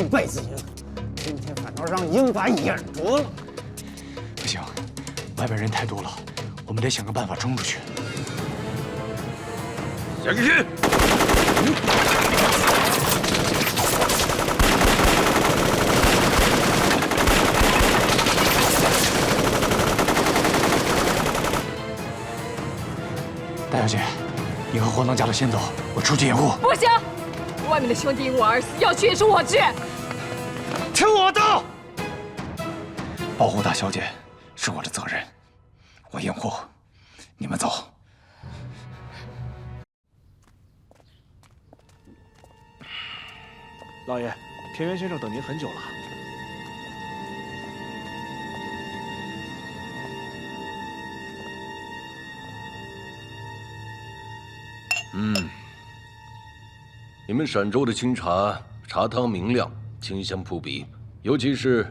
一辈子赢，今天反倒让英法掩着了。不行，外边人太多了，我们得想个办法冲出去。下去！大小姐，你和黄当家的先走，我出去掩护。不行，外面的兄弟因我而死，要去也是我去。听我的，保护大小姐是我的责任，我掩护，你们走。老爷，田园先生等您很久了。你们陕州的清茶茶汤明亮，清香扑鼻，尤其是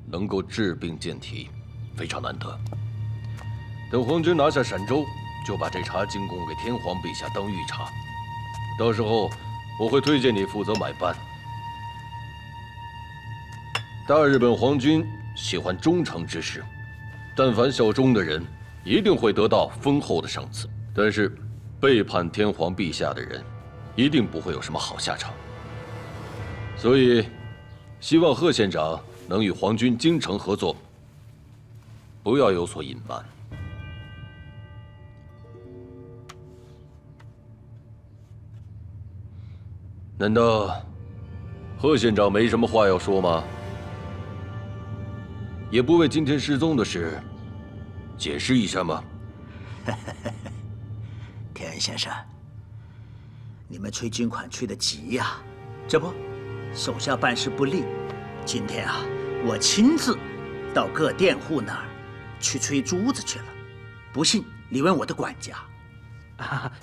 能够治病健体，非常难得。等皇军拿下陕州，就把这茶进贡给天皇陛下当御茶。到时候我会推荐你负责买办。大日本皇军喜欢忠诚之士，但凡效忠的人，一定会得到丰厚的赏赐。但是，背叛天皇陛下的人，一定不会有什么好下场。所以，希望贺县长能与皇军精诚合作，不要有所隐瞒。难道贺县长没什么话要说吗？也不为今天失踪的事解释一下吗？田先生，你们催军款催得急呀，这不，手下办事不力。今天啊，我亲自到各佃户那儿去催珠子去了。不信你问我的管家。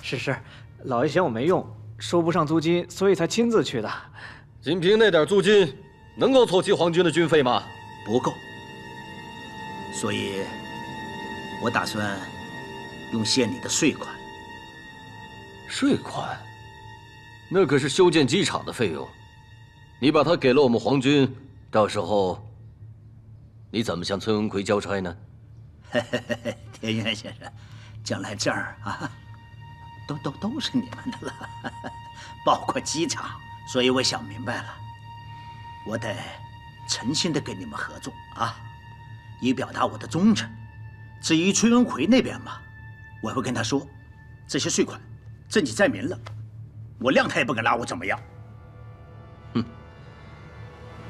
是，老爷嫌我没用，收不上租金，所以才亲自去的。仅凭那点租金，能够凑齐皇军的军费吗？不够，所以我打算用县里的税款。税款？那可是修建机场的费用，你把它给了我们皇军，到时候你怎么向崔文奎交差呢？田园先生，将来这儿啊，都是你们的了，包括机场。所以我想明白了，我得诚心的跟你们合作啊，以表达我的忠诚。至于崔文奎那边嘛，我会跟他说，这些税款赈济灾民了，我谅他也不敢拿我怎么样。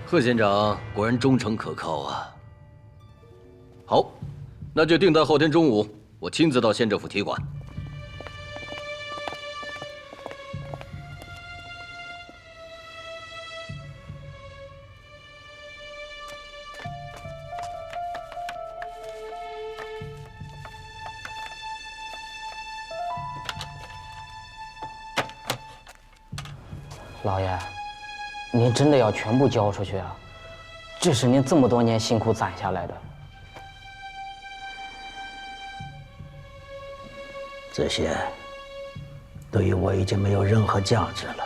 贺县长果然忠诚可靠啊。好，那就定在后天中午，我亲自到县政府提馆。老爷，您真的要全部交出去啊？这是您这么多年辛苦攒下来的。这些对于我已经没有任何价值了。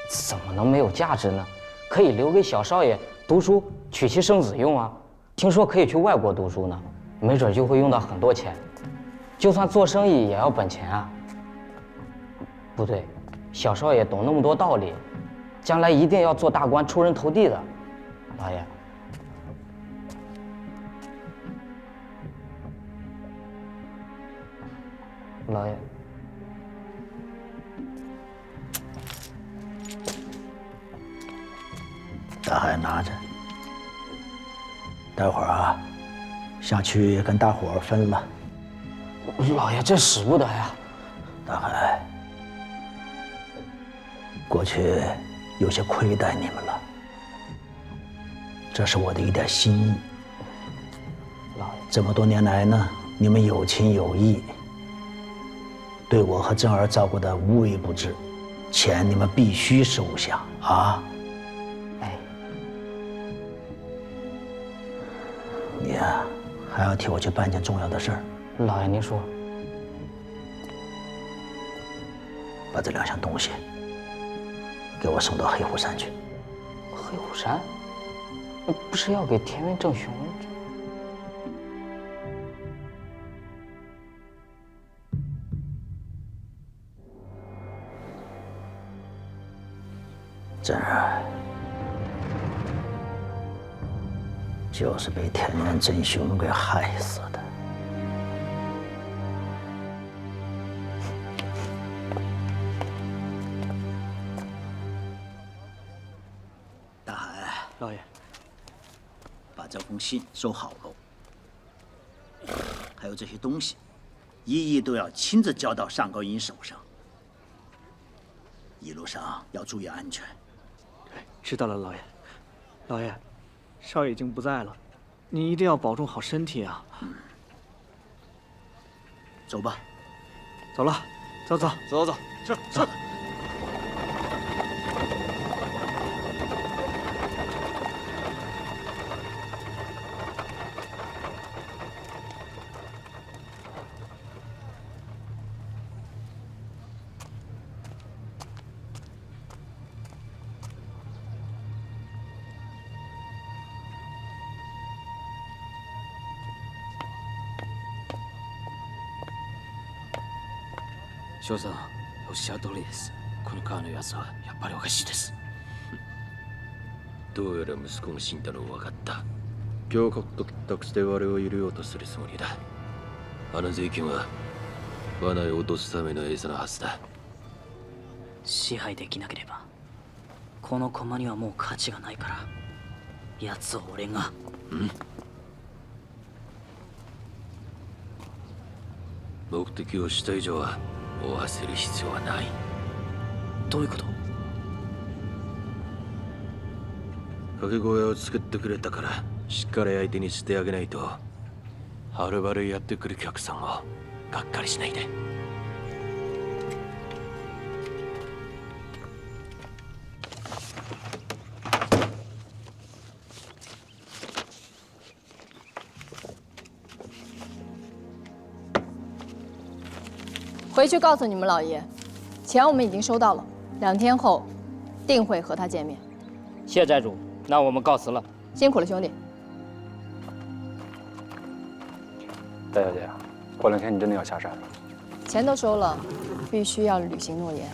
怎么能没有价值呢？可以留给小少爷读书、娶妻生子用啊。听说可以去外国读书呢，没准就会用到很多钱。就算做生意也要本钱啊。不对，小少爷懂那么多道理，将来一定要做大官，出人头地的。老爷，老爷，大海拿着，待会儿啊，下去跟大伙儿分了。老爷，这使不得呀！大海，过去有些亏待你们了，这是我的一点心意。老爷，这么多年来呢，你们有情有义，对我和正儿照顾得无微不至，钱你们必须收下啊！哎，你呀，还要替我去办件重要的事儿。老爷您说。把这2项东西给我送到黑虎山去。黑虎山，不是要给田园正雄？真儿就是被田园真雄给害死的。大海，老爷，把这封信收好喽，还有这些东西，一一都要亲自交到上高银手上。一路上要注意安全。知道了，老爷。老爷，少爷已经不在了，你一定要保重好身体啊。走吧。走了，走走走走走，走。少佐、おっしゃる通りです。この川のやつはやっぱりおかしいです。どうやら息子が死んだの分かった。峡谷と結託して我を入れようとするつもりだ。あの税金は罠へ落とすための餌のはずだ。支配できなければこの駒にはもう価値がないから、奴を俺が。目的をした以上は追わせる必要はない。どういうこと？掛け小屋を作ってくれたからしっかり相手にしてあげないと、はるばるやってくる客さんをがっかりしないで。回去告诉你们老爷，钱我们已经收到了，2天后定会和他见面。谢寨主，那我们告辞了。辛苦了，兄弟。大小姐，过2天你真的要下山了？钱都收了，必须要履行诺言，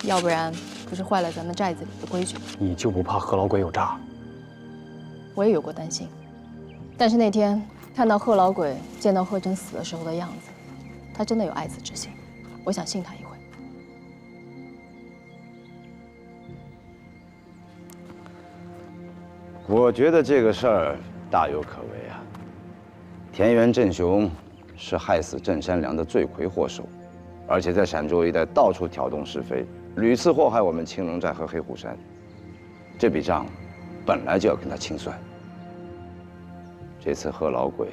要不然不是坏了咱们寨子里的规矩。你就不怕贺老鬼有诈？我也有过担心，但是那天看到贺老鬼见到贺真死的时候的样子，他真的有爱子之心。我想信他一回。我觉得这个事儿大有可为啊。田园正雄是害死郑山良的罪魁祸首，而且在陕州一带到处挑动是非，屡次祸害我们青龙寨和黑虎山。这笔账本来就要跟他清算。这次贺老鬼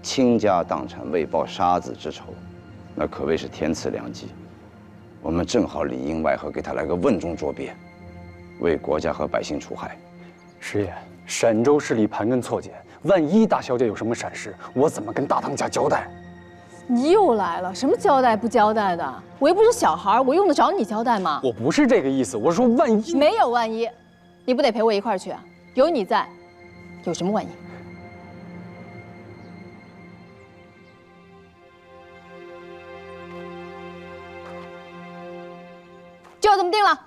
倾家荡产为报杀子之仇，那可谓是天赐良机。我们正好里应外合，给他来个瓮中捉鳖，为国家和百姓除害。师爷，陕州势力盘根错节，万一大小姐有什么闪失，我怎么跟大当家交代？你又来了，什么交代不交代的？我又不是小孩，我用得着你交代吗？我不是这个意思，我说万一……没有万一，你不得陪我一块儿去啊？有你在，有什么万一？就这么定了。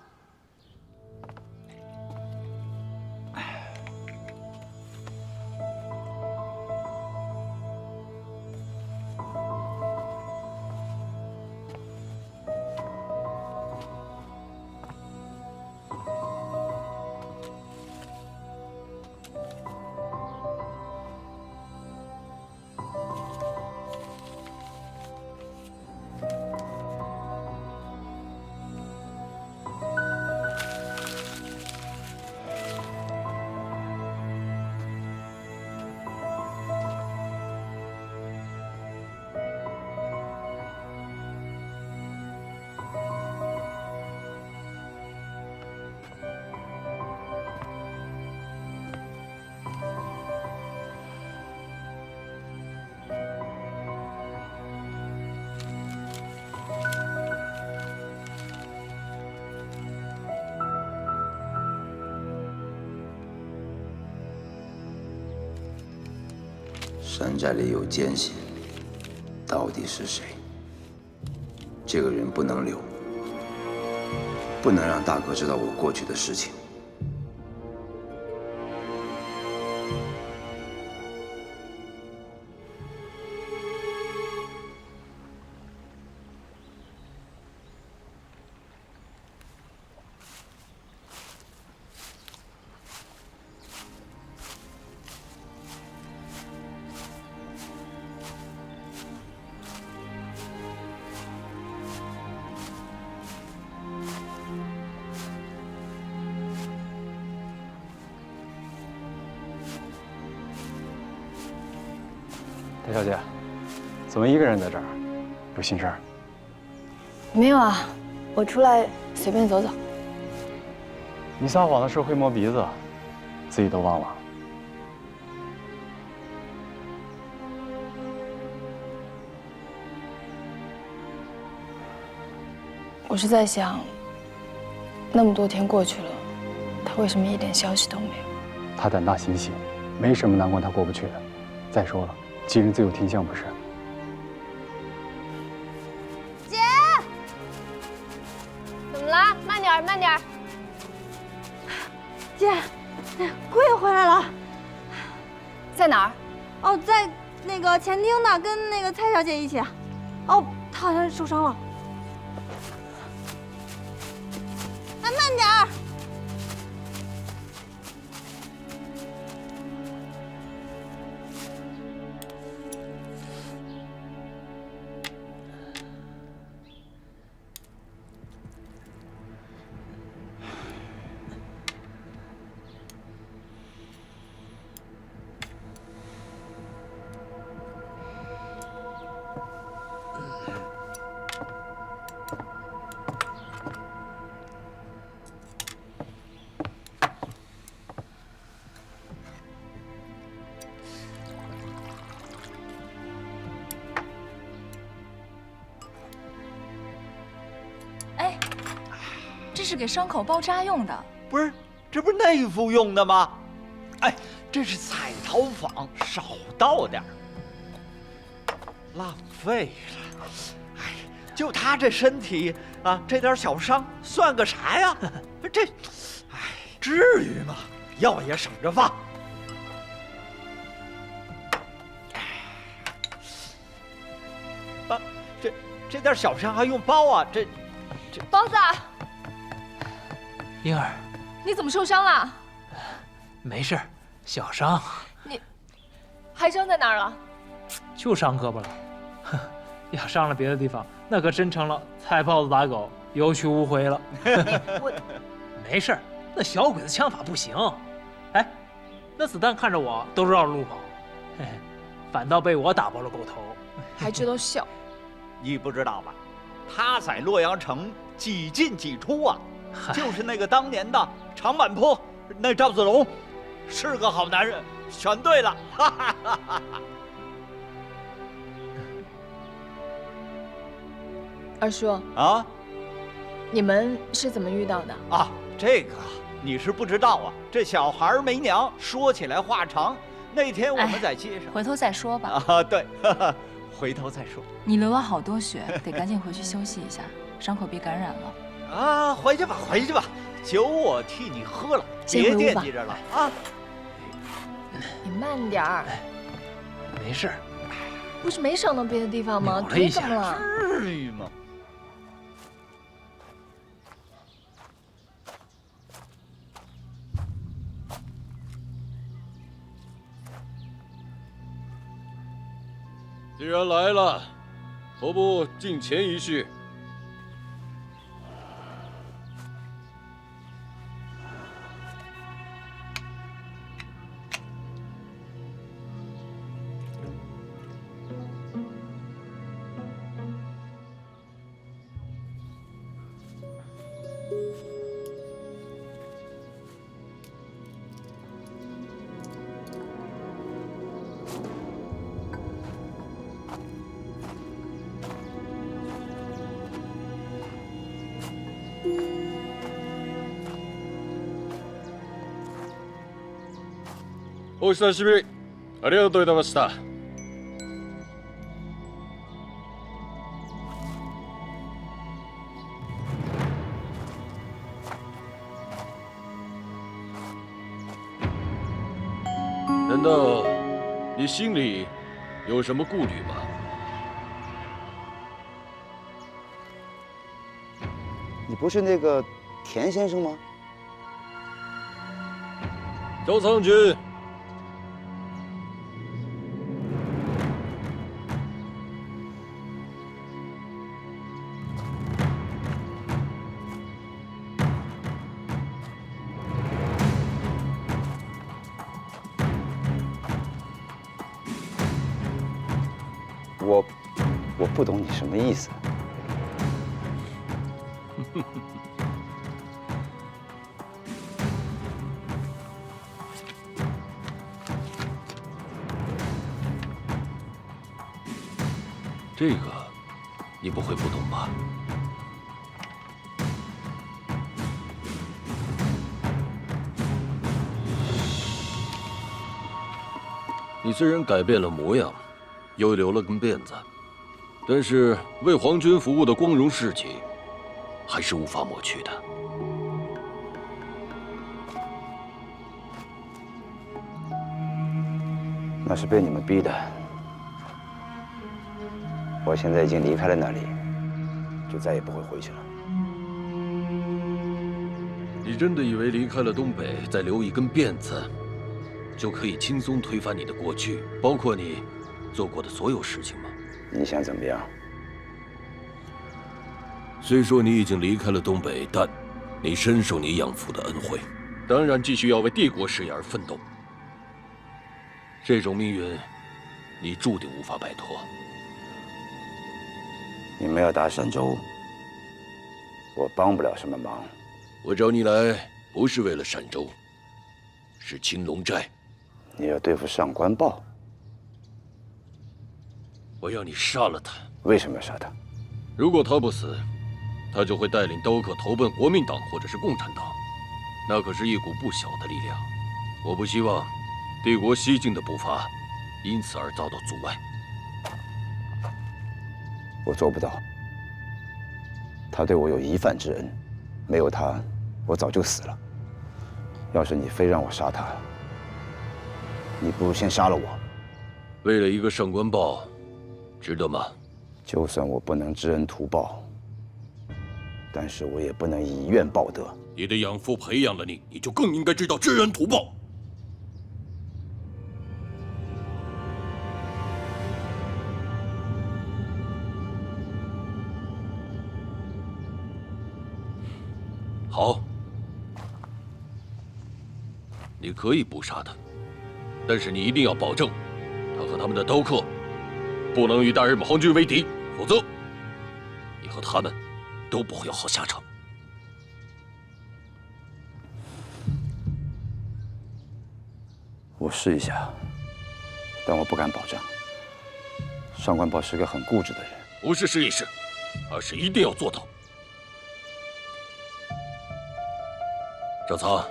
山寨里有奸细，到底是谁？这个人不能留，不能让大哥知道我过去的事情。裴小姐，怎么一个人在这儿？有心事儿？没有啊，我出来随便走走。你撒谎的时候会摸鼻子，自己都忘了。我是在想，那么多天过去了，他为什么一点消息都没有？他胆大心细，没什么难关他过不去的。再说了，吉人自有天相，不是？姐，怎么了？慢点儿，慢点儿。姐，贵回来了。在哪儿？哦，在那个前厅呢，跟那个蔡小姐一起。哦，她好像受伤了。哎，慢点儿。这是给伤口包扎用的。不是，这不是内服用的吗？哎，这是彩陶坊，少倒点儿，浪费了。哎，就他这身体啊，这点小伤算个啥呀？这，哎，至于吗？药也省着放。啊，这点小伤还用包啊？这包子，婴儿，你怎么受伤了？没事，小伤。你还伤在哪儿了？就伤胳膊了。哼，要伤了别的地方，那可真成了菜包子打狗，有去无回了。我没事，那小鬼子枪法不行。哎，那子弹看着我都绕着路跑，嘿嘿，反倒被我打爆了狗头。还知道笑。你不知道吧？他在洛阳城几进几出啊，就是那个当年的长坂坡那赵子龙，是个好男人，选对了。哈哈哈哈。二叔啊，你们是怎么遇到的？啊，这个你是不知道啊。这小孩没娘，说起来话长。那天我们在街上，回头再说吧。啊，对，回头再说。你流了好多血，得赶紧回去休息一下，伤口别感染了。啊，回去吧，回去吧，酒我替你喝了，别惦记着了啊。你慢点儿。没事。不是没伤到别的地方吗？腿怎么了？至于吗？既然来了，何不进前一叙？お久しぶり。ありがとうございました。难道你心里有什么顾虑吗？你不是那个田先生吗？周苍君，我不懂你什么意思。这个你不会不懂吧？你虽然改变了模样，又留了根辫子，但是为皇军服务的光荣事迹，还是无法抹去的。那是被你们逼的。我现在已经离开了那里，就再也不会回去了。你真的以为离开了东北，再留一根辫子，就可以轻松推翻你的过去，包括你做过的所有事情吗？你想怎么样？虽说你已经离开了东北，但你深受你养父的恩惠，当然继续要为帝国事业而奋斗。这种命运，你注定无法摆脱。你们要打陕州，我帮不了什么忙。我找你来不是为了陕州，是青龙寨。你要对付上官豹？我要你杀了他。为什么要杀他？如果他不死，他就会带领刀客投奔国民党或者是共产党，那可是一股不小的力量。我不希望帝国西进的步伐因此而遭到阻碍。我做不到。他对我有一饭之恩，没有他，我早就死了。要是你非让我杀他，你不如先杀了我。为了一个上官豹，值得吗？就算我不能知恩图报，但是我也不能以怨报德。你的养父培养了你，你就更应该知道知恩图报。好，你可以不杀他，但是你一定要保证，他和他们的刀客不能与大日本皇军为敌，否则你和他们都不会有好下场。我试一下，但我不敢保证。上官豹是个很固执的人，不是试一试，而是一定要做到。赵仓，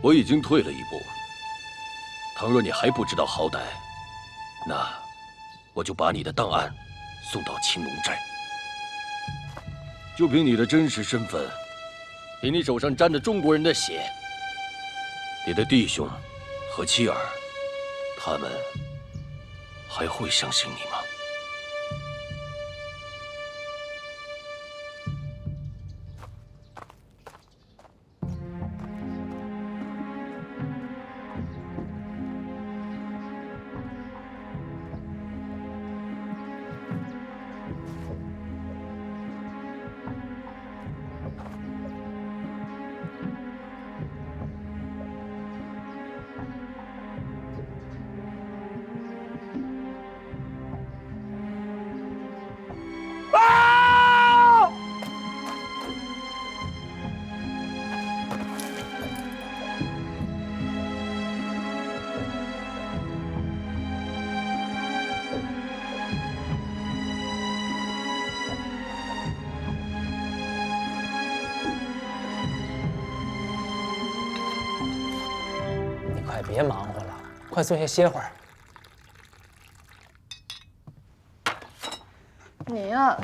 我已经退了一步。倘若你还不知道好歹，那我就把你的档案送到青龙寨。就凭你的真实身份，凭你手上沾着中国人的血，你的弟兄和妻儿，他们还会相信你吗？别忙活了，快坐下歇会儿。你呀，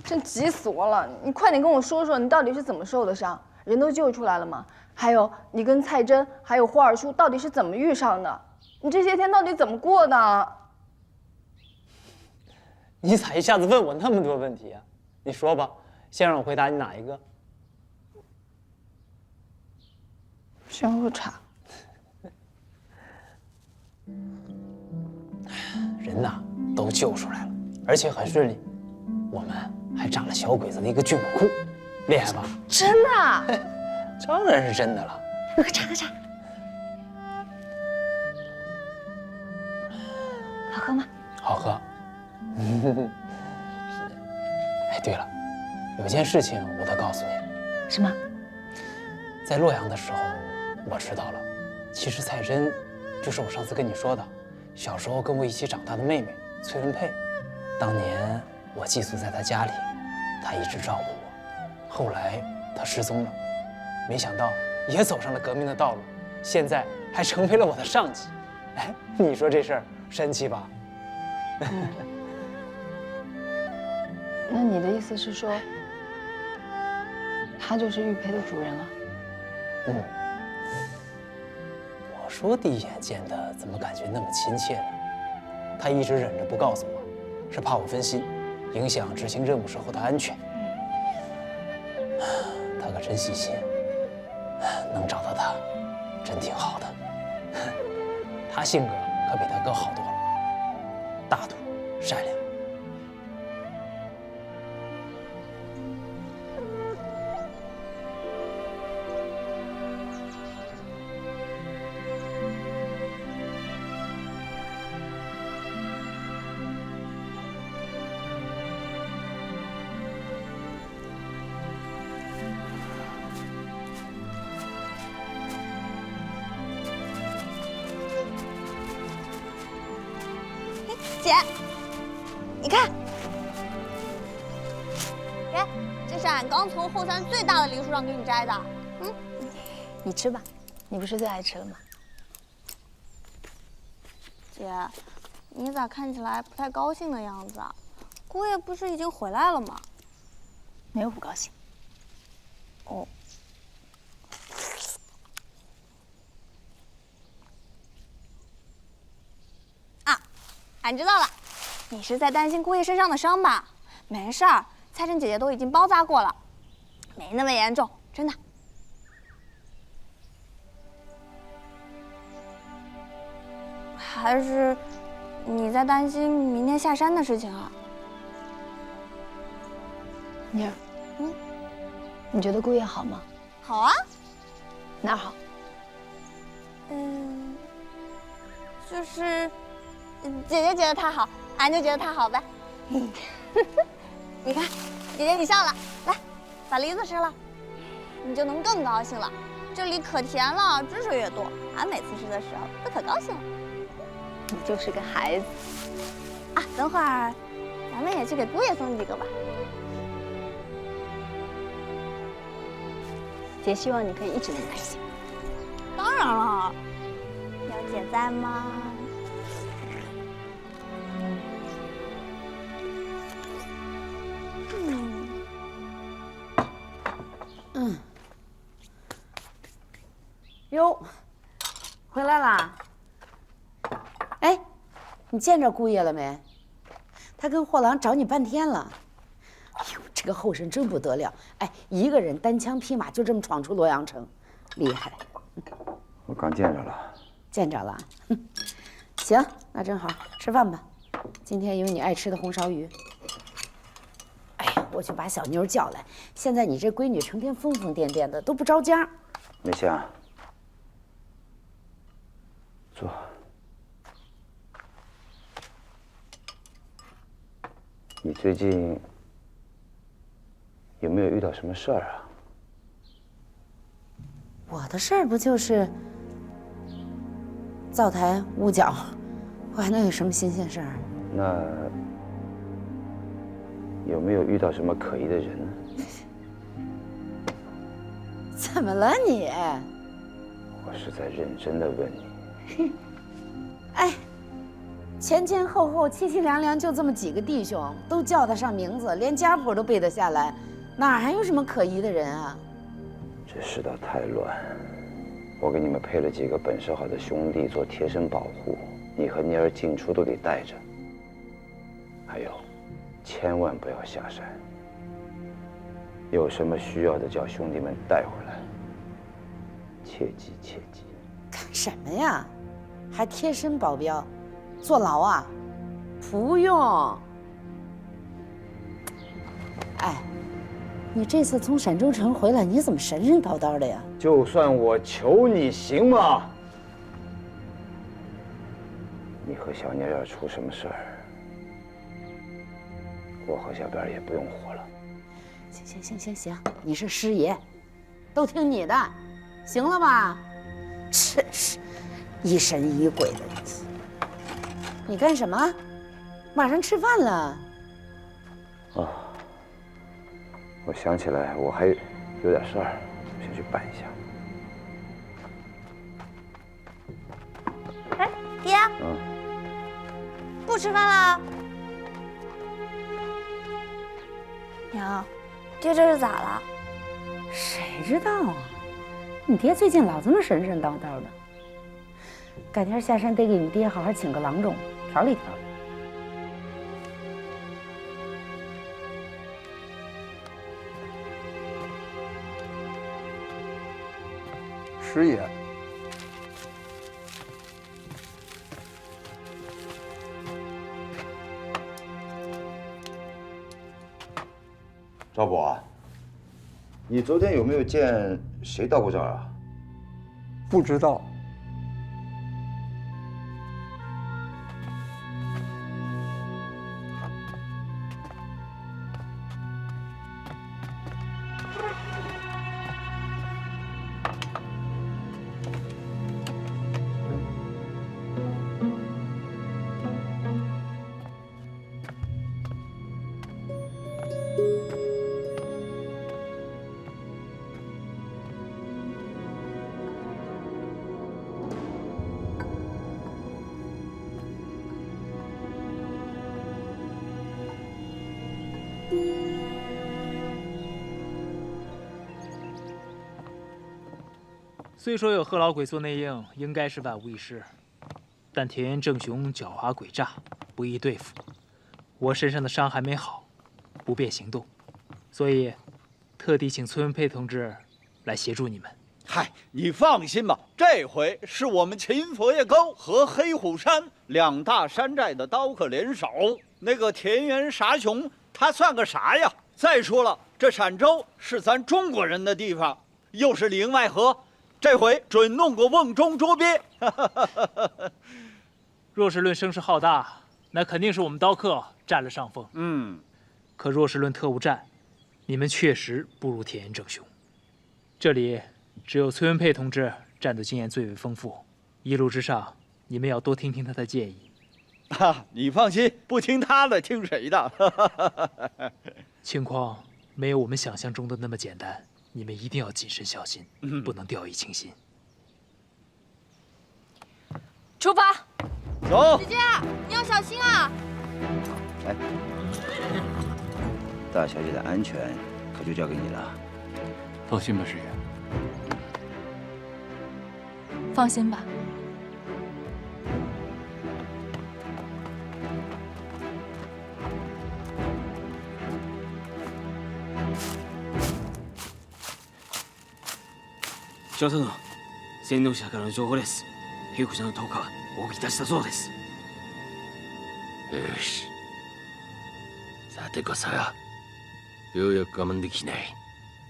真急死我了！你快点跟我说说，你到底是怎么受的伤？人都救出来了吗？还有，你跟蔡真还有霍二叔到底是怎么遇上的？你这些天到底怎么过的？你咋一下子问我那么多问题啊？你说吧，先让我回答你哪一个？生物茶。人呐，都救出来了，而且很顺利。我们还长了小鬼子的一个军火库，厉害吧？真的？当然是真的了。喝茶，喝茶。好喝吗？好喝。哎，对了，有件事情我得告诉你。什么？在洛阳的时候，我知道了，其实蔡真就是我上次跟你说的，小时候跟我一起长大的妹妹崔文佩。当年我寄宿在她家里，她一直照顾我。后来她失踪了，没想到也走上了革命的道路，现在还成为了我的上级。哎，你说这事儿神奇吧？那你的意思是说，他就是玉佩的主人了？我说第一眼见的，怎么感觉那么亲切呢？他一直忍着不告诉我，是怕我分心，影响执行任务时候的安全。他可真细心，能找到他，真挺好的。他性格可比他哥好多了，大度、善良。姐，你看，给，这是俺刚从后山最大的梨树上给你摘的。你吃吧，你不是最爱吃了吗？姐，你咋看起来不太高兴的样子啊？姑爷不是已经回来了吗？没有不高兴。哦。俺知道了，你是在担心姑爷身上的伤吧？没事儿，蔡真姐姐都已经包扎过了，没那么严重，真的。还是你在担心明天下山的事情啊？妮儿，你觉得姑爷好吗？好啊。哪儿好？就是姐姐觉得他好，俺就觉得他好呗。你看，姐姐你笑了，来，把梨子吃了，你就能更高兴了。这里可甜了，汁水也多，俺每次吃的时候都可高兴了。你就是个孩子啊！等会儿咱们也去给姑爷送几个吧。姐希望你可以一直那么开心。当然了，有姐在吗？哟，回来啦！哎，你见着姑爷了没？他跟货郎找你半天了。哎呦，这个后生真不得了！哎，一个人单枪匹马就这么闯出洛阳城，厉害！我刚见着了。见着了。行，那正好，吃饭吧。今天有你爱吃的红烧鱼。哎呀，我去把小妞叫来。现在你这闺女成天疯疯癫癫的，都不着家。梅香。坐。你最近有没有遇到什么事儿啊？我的事儿不就是灶台捂脚，我还能有什么新鲜事儿？那有没有遇到什么可疑的人呢？怎么了你？我是在认真的问你。哎，前前后后凄凄凉凉就这么几个弟兄，都叫得上名字，连家谱都背得下来，哪还有什么可疑的人啊？这世道太乱，我给你们配了几个本事好的兄弟做贴身保护，你和妮儿进出都得带着。还有，千万不要下山。有什么需要的，叫兄弟们带回来。切记切记。干什么呀？还贴身保镖，坐牢啊？不用。哎，你这次从陕州城回来，你怎么神神叨叨的呀？就算我求你，行吗？你和小妮要出什么事儿，我和小边也不用活了。行，你是师爷，都听你的，行了吧？真是疑神疑鬼的。你干什么？马上吃饭了。啊，我想起来，我还有点事儿，先去办一下。哎，爹，不吃饭了？娘，爹这是咋了？谁知道啊？你爹最近老这么神神叨叨的。改天下山得给你爹好好请个郎中，调理调理。师爷，赵伯，你昨天有没有见谁到过这儿啊？不知道。虽说有贺老鬼做内应，应该是万无一失，但田园正雄狡猾诡诈，不易对付。我身上的伤还没好，不便行动，所以特地请崔文佩同志来协助你们。嗨，你放心吧，这回是我们秦佛爷沟和黑虎山两大山寨的刀客联手，那个田园傻熊他算个啥呀？再说了，这陕州是咱中国人的地方，又是里应外合。这回准弄个瓮中捉鳖。若是论声势浩大，那肯定是我们刀客占了上风。可若是论特务战，你们确实不如田园正雄。这里只有崔文佩同志战斗经验最为丰富，一路之上，你们要多听听他的建议。你放心，不听他的，听谁的？情况没有我们想象中的那么简单。你们一定要谨慎小心，不能掉以轻心。出发，走。姐姐，你要小心啊！哎，大小姐的安全可就交给你了。放心吧，师爷。放心吧。少佐殿、洗脳者からの情報です。ヘイコちゃんの10日は動き出したそうです。よし。さてこそよ。ようやく我慢できない。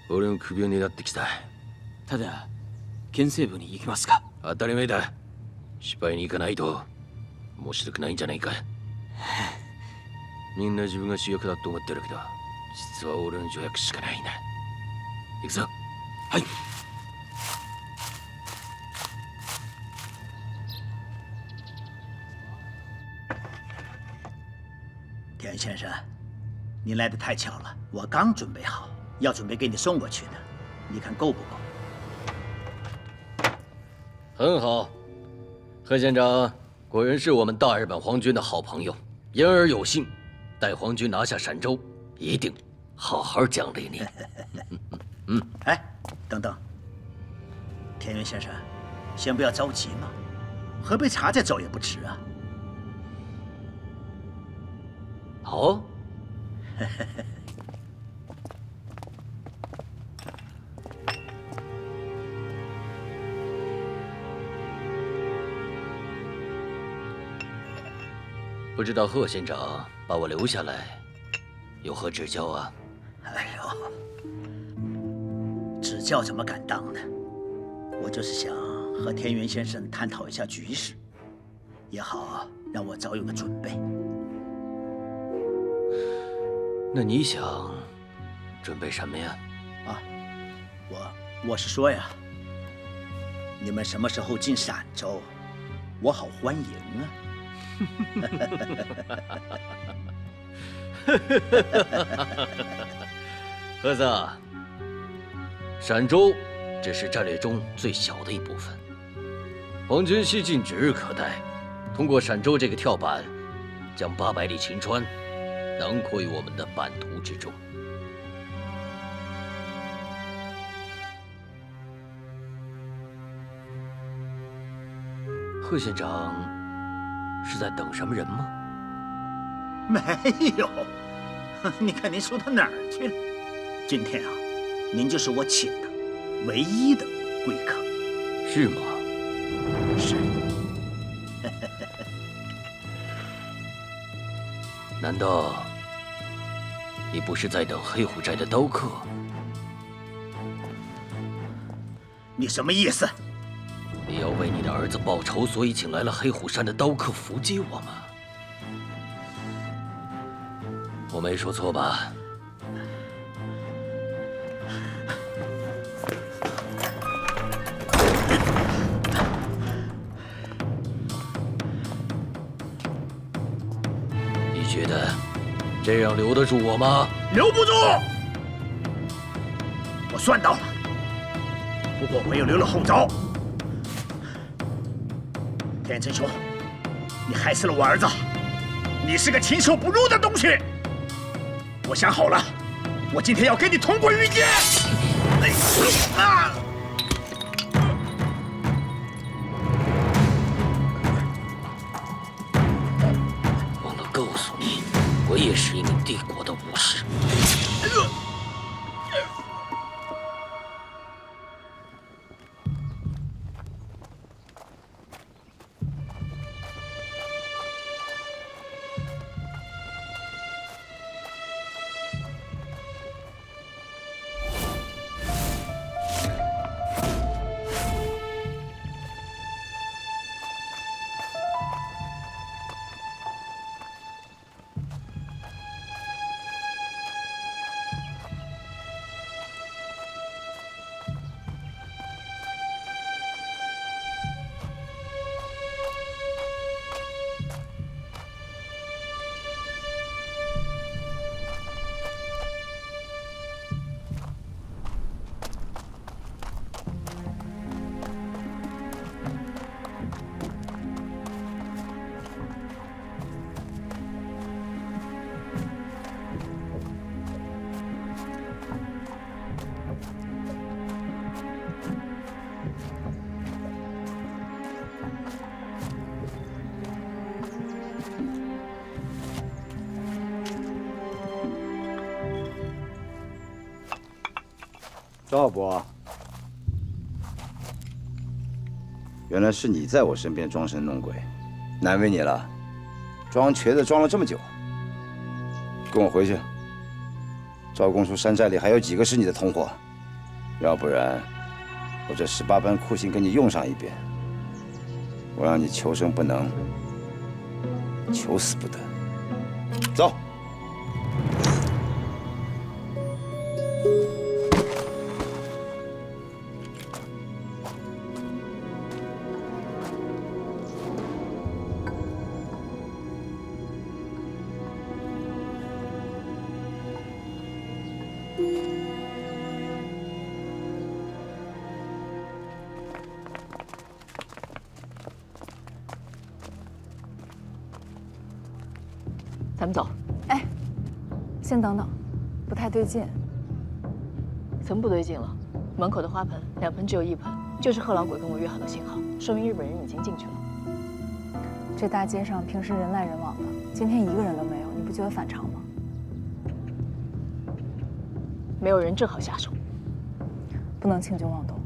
俺の首を狙ってきた。ただ、県西部に行きますか？当たり前だ。失敗に行かないと面白くないんじゃないか。みんな自分が主役だと思ってるけど、実は俺の助役しかないんだ。行くぞ。はい。田先生，你来的太巧了，我刚准备好，要准备给你送过去呢，你看够不够？很好，贺县长果然是我们大日本皇军的好朋友，言而有信，待皇军拿下陕州，一定好好奖励你。哎，等等，田园先生，先不要着急嘛，喝杯茶再走也不迟啊。好。不知道贺县长把我留下来，有何指教啊？哎呦，指教怎么敢当呢？我就是想和田园先生探讨一下局势，也好让我早有个准备。那你想准备什么呀？啊，我是说呀，你们什么时候进陕州，我好欢迎啊。盒子，陕州只是战略中最小的一部分，皇军西进指日可待。通过陕州这个跳板，将800里秦川囊括于我们的版图之中。贺县长是在等什么人吗？没有，你看您说到哪儿去了？今天啊，您就是我请的唯一的贵客。是吗？是。难道你不是在等黑虎寨的刀客？你什么意思？你要为你的儿子报仇，所以请来了黑虎山的刀客伏击我吗？我没说错吧？你觉得这样留得住我吗？留不住！我算到了，不过我又留了后招。田真兄，你害死了我儿子，你是个禽兽不如的东西！我想好了，我今天要跟你同归于尽！忘了告诉你，我也是一名帝国的武士。赵伯，原来是你在我身边装神弄鬼，难为你了。装瘸子装了这么久，跟我回去。赵公叔山寨里还有几个是你的同伙？要不然，我这18般酷刑给你用上一遍，我让你求生不能，求死不得。走。咱们走。哎，先等等，不太对劲。怎么不对劲了？门口的花盆，2盆只有1盆。就是贺老鬼跟我约好的信号，说明日本人已经进去了。这大街上平时人来人往的，今天一个人都没有，你不觉得反常吗？没有人正好下手，不能轻举妄动。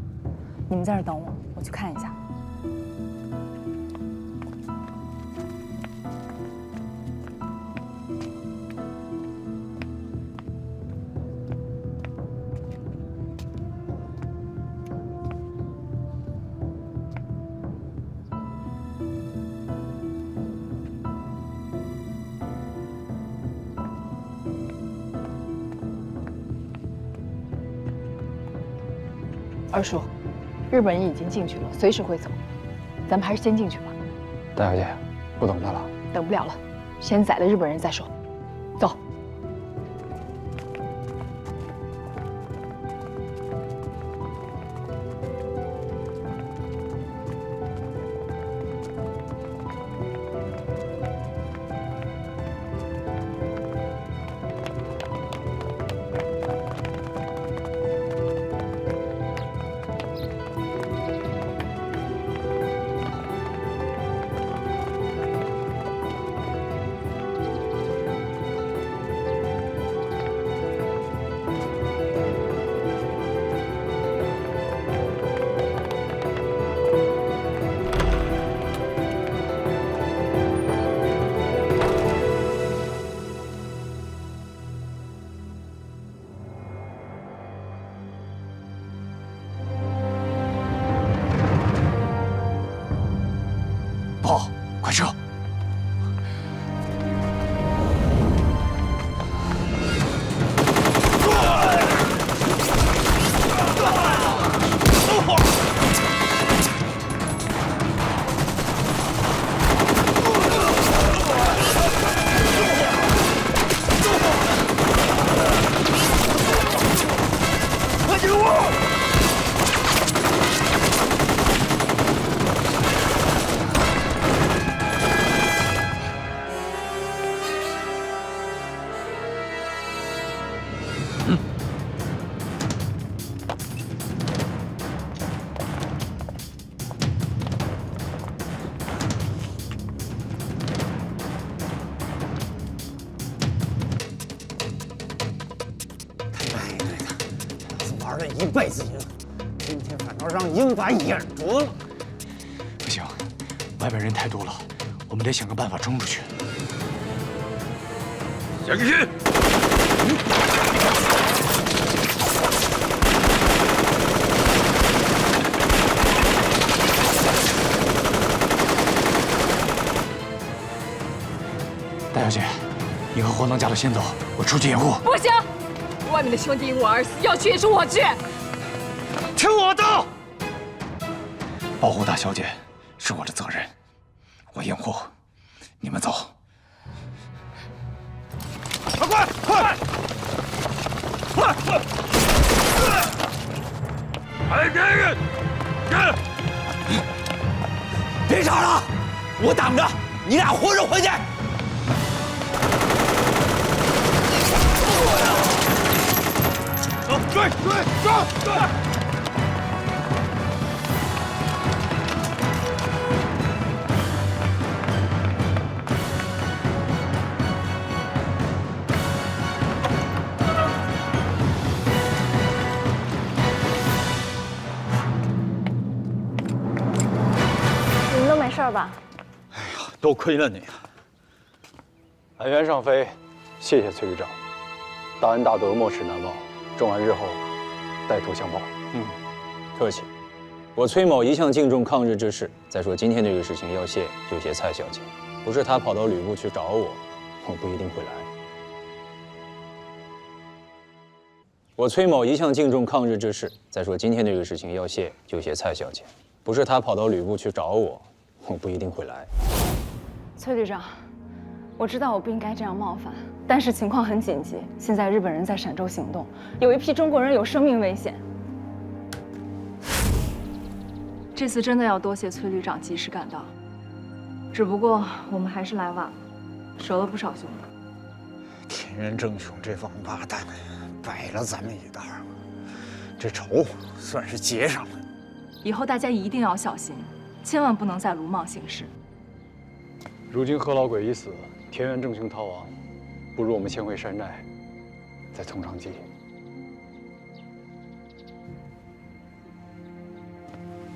你们在这等我，我去看一下。二叔，日本人已经进去了，随时会走，咱们还是先进去吧。大小姐，不等他了。等不了了，先宰了日本人再说。走。报，快撤！快救我！ 玩了一辈子赢，今天反倒让鹰把眼啄了。不行，外边人太多了，我们得想个办法冲出去。下去！大小姐，你和货郎家的先走，我出去掩护。不行，外面的兄弟因我而死，要去也是我去。听我的，保护大小姐是我的责任，我掩护，你们走。快！还给人！人！别吵了，我挡着，你俩活着回去。 追！你们都没事吧？多亏了你啊！安源上飞，谢谢崔旅长，大恩大德，莫齿难忘。 重案日后，带头相报。客气。我崔某一向敬重抗日之士。再说今天这个事情要谢就谢蔡小姐，不是她跑到吕布去找我，我不一定会来。我崔某一向敬重抗日之士。再说今天这个事情要谢就谢蔡小姐，不是她跑到吕布去找我，我不一定会来。崔旅长，我知道我不应该这样冒犯。 但是情况很紧急，现在日本人在陕州行动，有一批中国人有生命危险。这次真的要多谢崔旅长及时赶到，只不过我们还是来晚了，折了不少兄弟。田园正雄这王八蛋，摆了咱们一道，这仇算是结上了。以后大家一定要小心，千万不能再鲁莽行事。如今贺老鬼已死，田园正雄逃亡，不如我们先回山寨，再从长计议。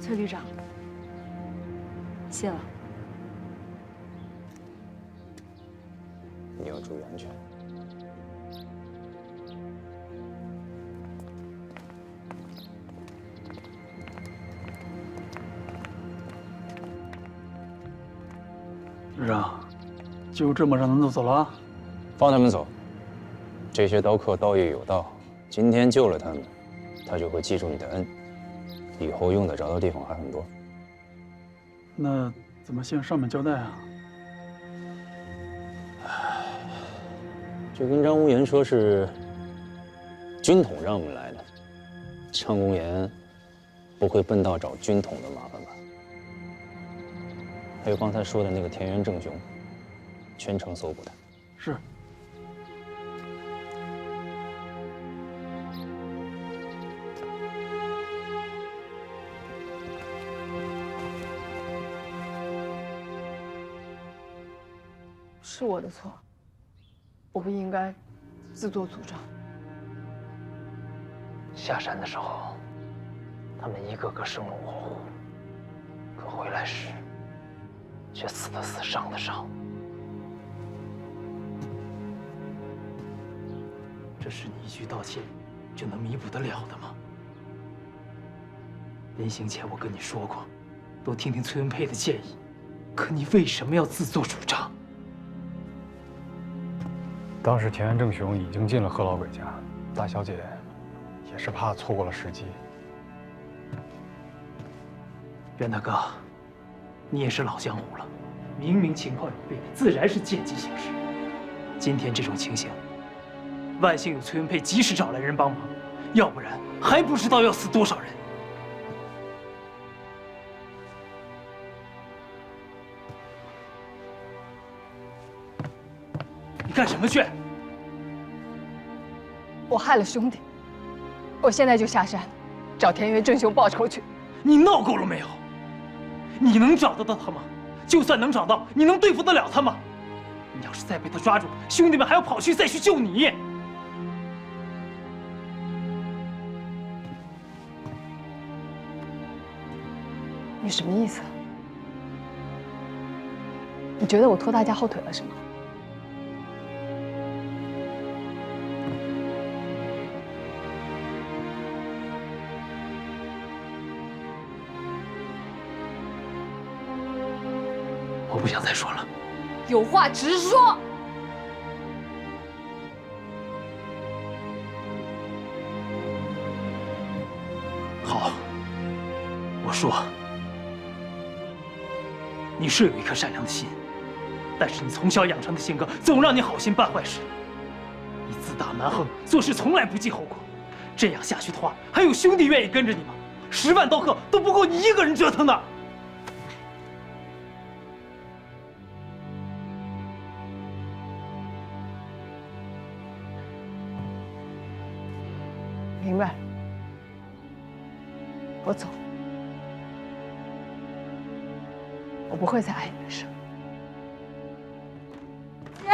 崔旅长，谢了。你要注意安全。旅长，就这么让他们走了？放他们走。这些刀客道业有道，今天救了他们，他就会记住你的恩，以后用得着的地方还很多。那怎么向上面交代啊？就跟张无言说是军统让我们来的，张无言不会笨到找军统的麻烦吧？还有刚才说的那个田园正雄，全程搜捕他。是。是我的错，我不应该自作主张。下山的时候，他们一个个生龙活虎，可回来时，却死的死，伤的伤。这是你一句道歉就能弥补得了的吗？临行前我跟你说过，多听听崔文佩的建议，可你为什么要自作主张？当时田园正雄已经进了贺老鬼家，大小姐也是怕错过了时机。袁大哥，你也是老江湖了，明明情况有变，自然是见机行事。今天这种情形，万幸有崔文佩及时找来人帮忙，要不然还不知道要死多少人。你干什么去？我害了兄弟，我现在就下山，找田园正雄报仇去。你闹够了没有？你能找得到他吗？就算能找到，你能对付得了他吗？你要是再被他抓住，兄弟们还要跑去再去救你。你什么意思？你觉得我拖大家后腿了是吗？我不想再说了。有话直说。好，我说，你是有一颗善良的心，但是你从小养成的性格总让你好心办坏事。你自大蛮横，做事从来不计后果。这样下去的话，还有兄弟愿意跟着你吗？10万刀客都不够你一个人折腾的。明白，我走，我不会再碍你的事。姐，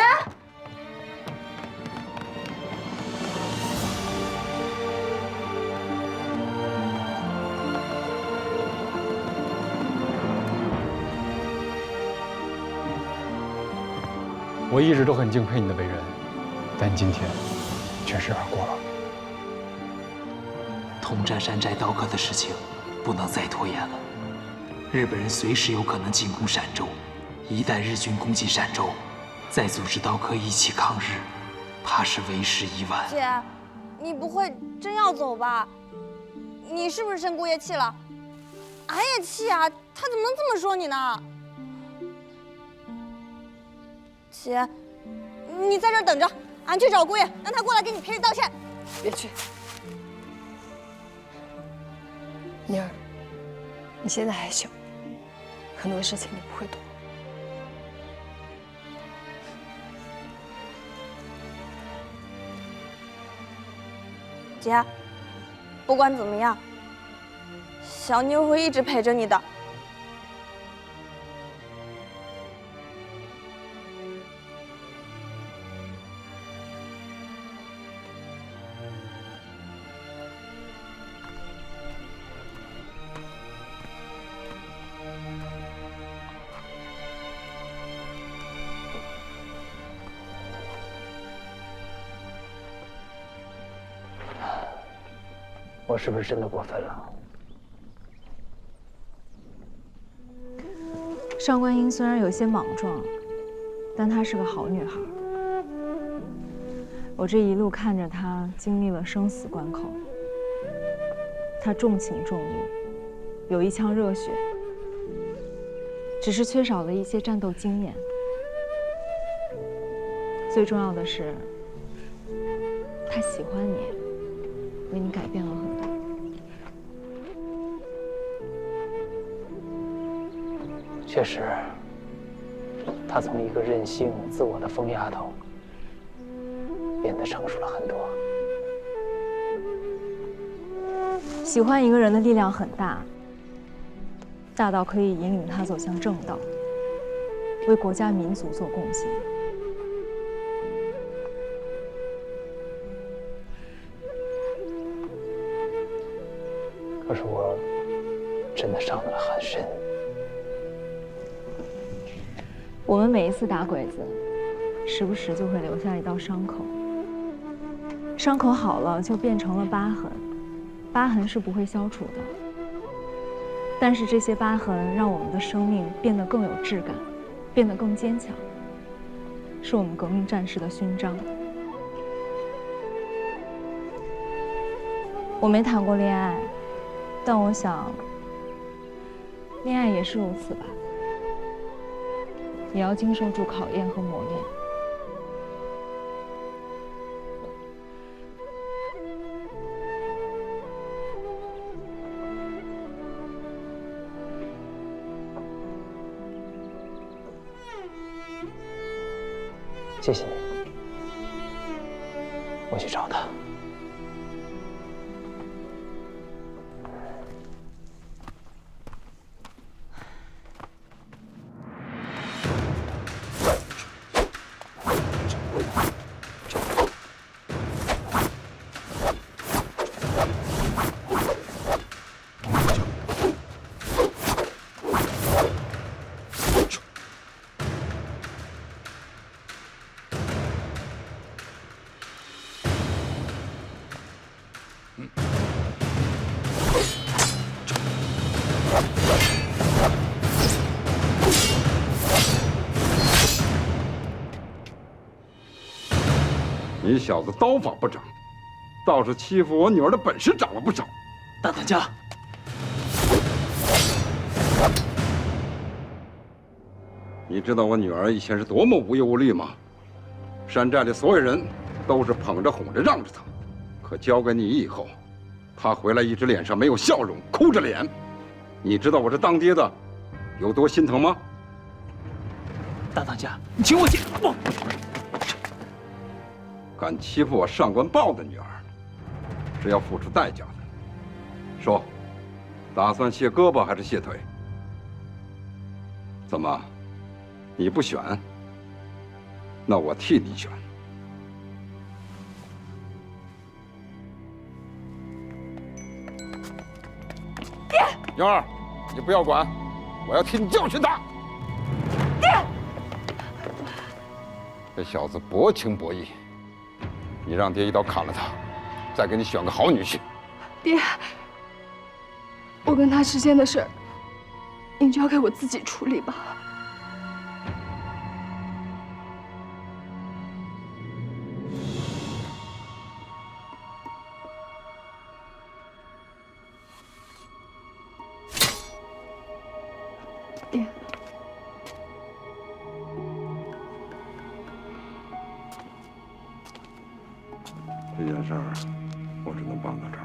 我一直都很敬佩你的为人，但今天确实有点过了。统战山寨刀客的事情不能再拖延了。日本人随时有可能进攻陕州，一旦日军攻进陕州，再组织刀客一起抗日，怕是为时已晚。姐，你不会真要走吧？你是不是生姑爷气了？俺也气啊，他怎么能这么说你呢？姐，你在这儿等着，俺去找姑爷，让他过来给你赔礼道歉。别去。妮儿，你现在还小，很多事情你不会懂。姐，不管怎么样，小妞会一直陪着你的。我是不是真的过分了？上官英虽然有些莽撞，但她是个好女孩。我这一路看着她经历了生死关口，她重情重义，有一腔热血，只是缺少了一些战斗经验。最重要的是，她喜欢你，为你改变了很多。确实，她从一个任性自我的疯丫头，变得成熟了很多。喜欢一个人的力量很大，大到可以引领他走向正道，为国家民族做贡献。可是我真的伤得很深。我们每一次打鬼子，时不时就会留下一道伤口。伤口好了就变成了疤痕，疤痕是不会消除的。但是这些疤痕让我们的生命变得更有质感，变得更坚强，是我们革命战士的勋章。我没谈过恋爱，但我想，恋爱也是如此吧。也要经受住考验和磨练。谢谢你，我去找他。你小子刀法不长，倒是欺负我女儿的本事长了不少。大当家，你知道我女儿以前是多么无忧无虑吗？山寨里所有人都是捧着哄着让着她，可交给你以后，她回来一直脸上没有笑容，哭着脸。你知道我这当爹的有多心疼吗？大当家，你请我姐不。敢欺负我上官豹的女儿，是要付出代价的。说，打算卸胳膊还是卸腿？怎么，你不选？那我替你选。爹，妞儿，你不要管，我要替你教训他。爹，这小子薄情薄义。你让爹一刀砍了他，再给你选个好女婿。爹，我跟他之间的事儿，您交给我自己处理吧。爹。这件事儿，我只能帮到这儿。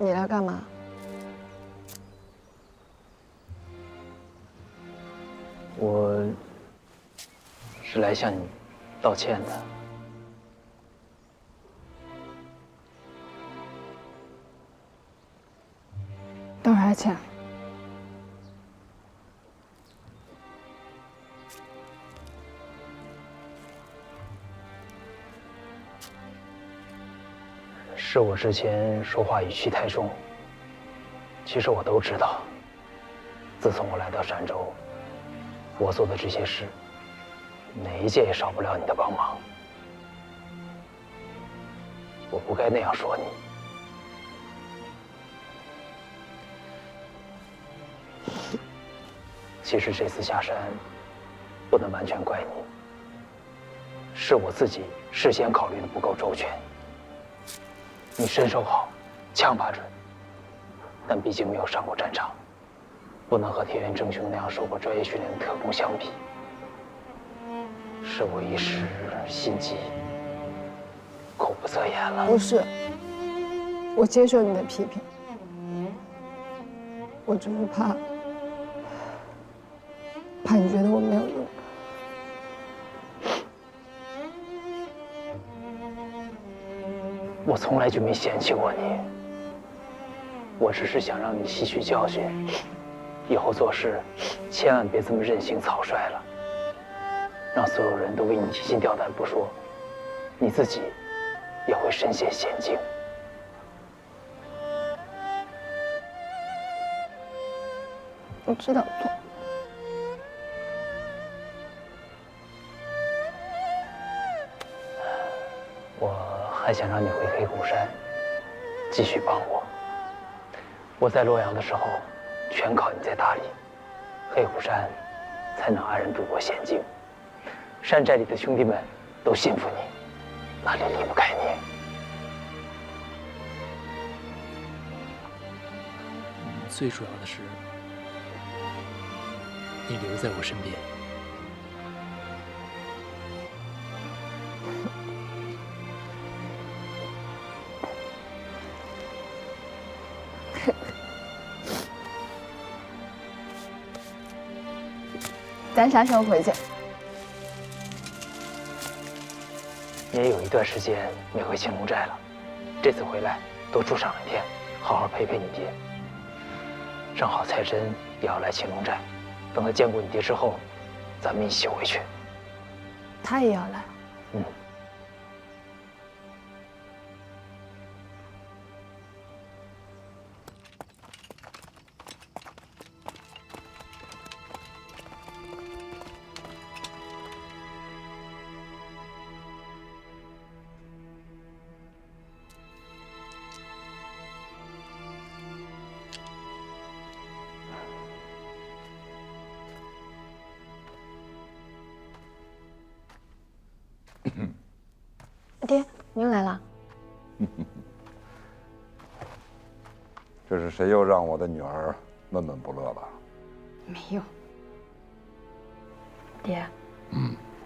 你来干嘛？我是来向你道歉的。多少钱？是我之前说话语气太重。其实我都知道，自从我来到儋州，我做的这些事，哪一件也少不了你的帮忙。我不该那样说你。其实这次下山，不能完全怪你，是我自己事先考虑的不够周全。你身手好，枪法准，但毕竟没有上过战场，不能和田园正雄那样受过专业训练的特工相比。是我一时心急，口不择言了。不是，我接受你的批评，我只是怕你觉得我没有用。我从来就没嫌弃过你，我只是想让你吸取教训，以后做事千万别这么任性草率了，让所有人都为你提心吊胆不说，你自己也会身陷险境。我知道错。还想让你回黑虎山，继续帮我。我在洛阳的时候，全靠你在打理，黑虎山才能安然度过险境。山寨里的兄弟们都信服你，哪里离不开你？最主要的是，你留在我身边。咱啥时候回去？你也有一段时间没回青龙寨了，这次回来多住上2天，好好陪陪你爹。正好蔡真也要来青龙寨，等他见过你爹之后，咱们一起回去。他也要来？嗯。爹，您来了。这是谁又让我的女儿闷闷不乐了？没有。爹，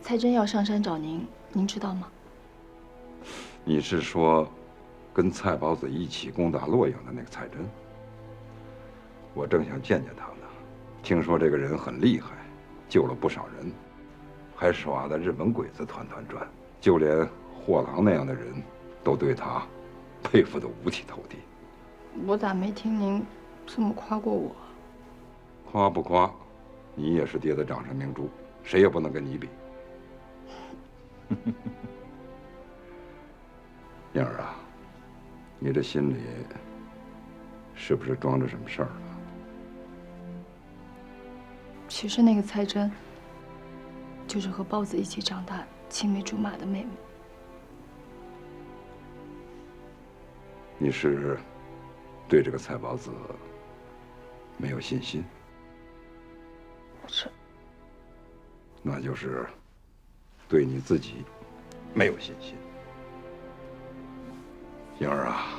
蔡真要上山找您，您知道吗？你是说，跟蔡宝子一起攻打洛阳的那个蔡真？我正想见见他呢。听说这个人很厉害，救了不少人，还耍得日本鬼子团团转，就连货郎那样的人都对他佩服得五体投地。我咋没听您这么夸过我？夸不夸，你也是爹的掌上明珠，谁也不能跟你比。燕儿啊，你这心里是不是装着什么事儿了？其实那个蔡真，就是和豹子一起长大、青梅竹马的妹妹。你是对这个蔡宝子没有信心？是。那就是对你自己没有信心。英儿啊，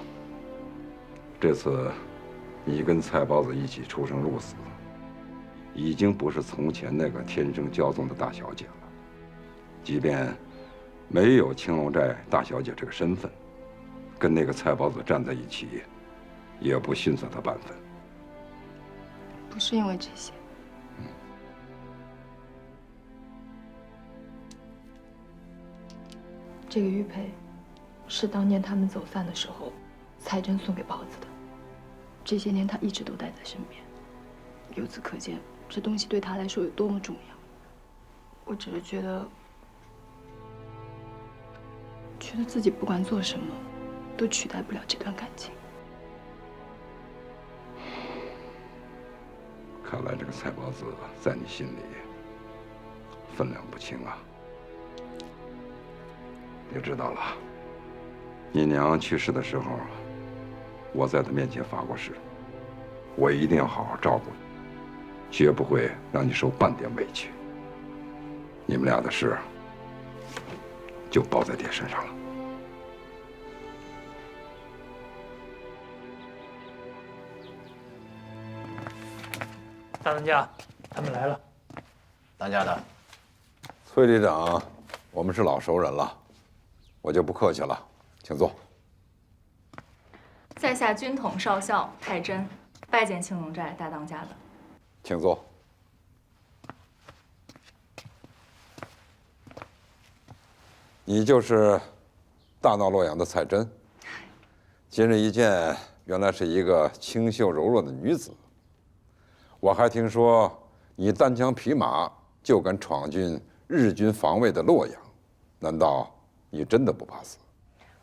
这次你跟蔡宝子一起出生入死，已经不是从前那个天生骄纵的大小姐了。即便没有青龙寨大小姐这个身份，跟那个蔡宝子站在一起，也不逊色他半分。不是因为这些。这个玉佩，是当年他们走散的时候，彩珍送给豹子的。这些年他一直都带在身边。由此可见，这东西对他来说有多么重要。我只是觉得自己不管做什么，都取代不了这段感情。看来这个蔡宝子在你心里分量不轻啊。你知道了，你娘去世的时候，我在她面前发过誓，我一定要好好照顾你，绝不会让你受半点委屈。你们俩的事就包在爹身上了。大当家，他们来了。当家的，崔旅长，我们是老熟人了，我就不客气了，请坐。在下军统少校太真，拜见青龙寨大当家的。请坐。你就是大闹洛阳的蔡真。今日一见，原来是一个清秀柔弱的女子。我还听说你单枪匹马就敢闯进日军防卫的洛阳，难道你真的不怕死？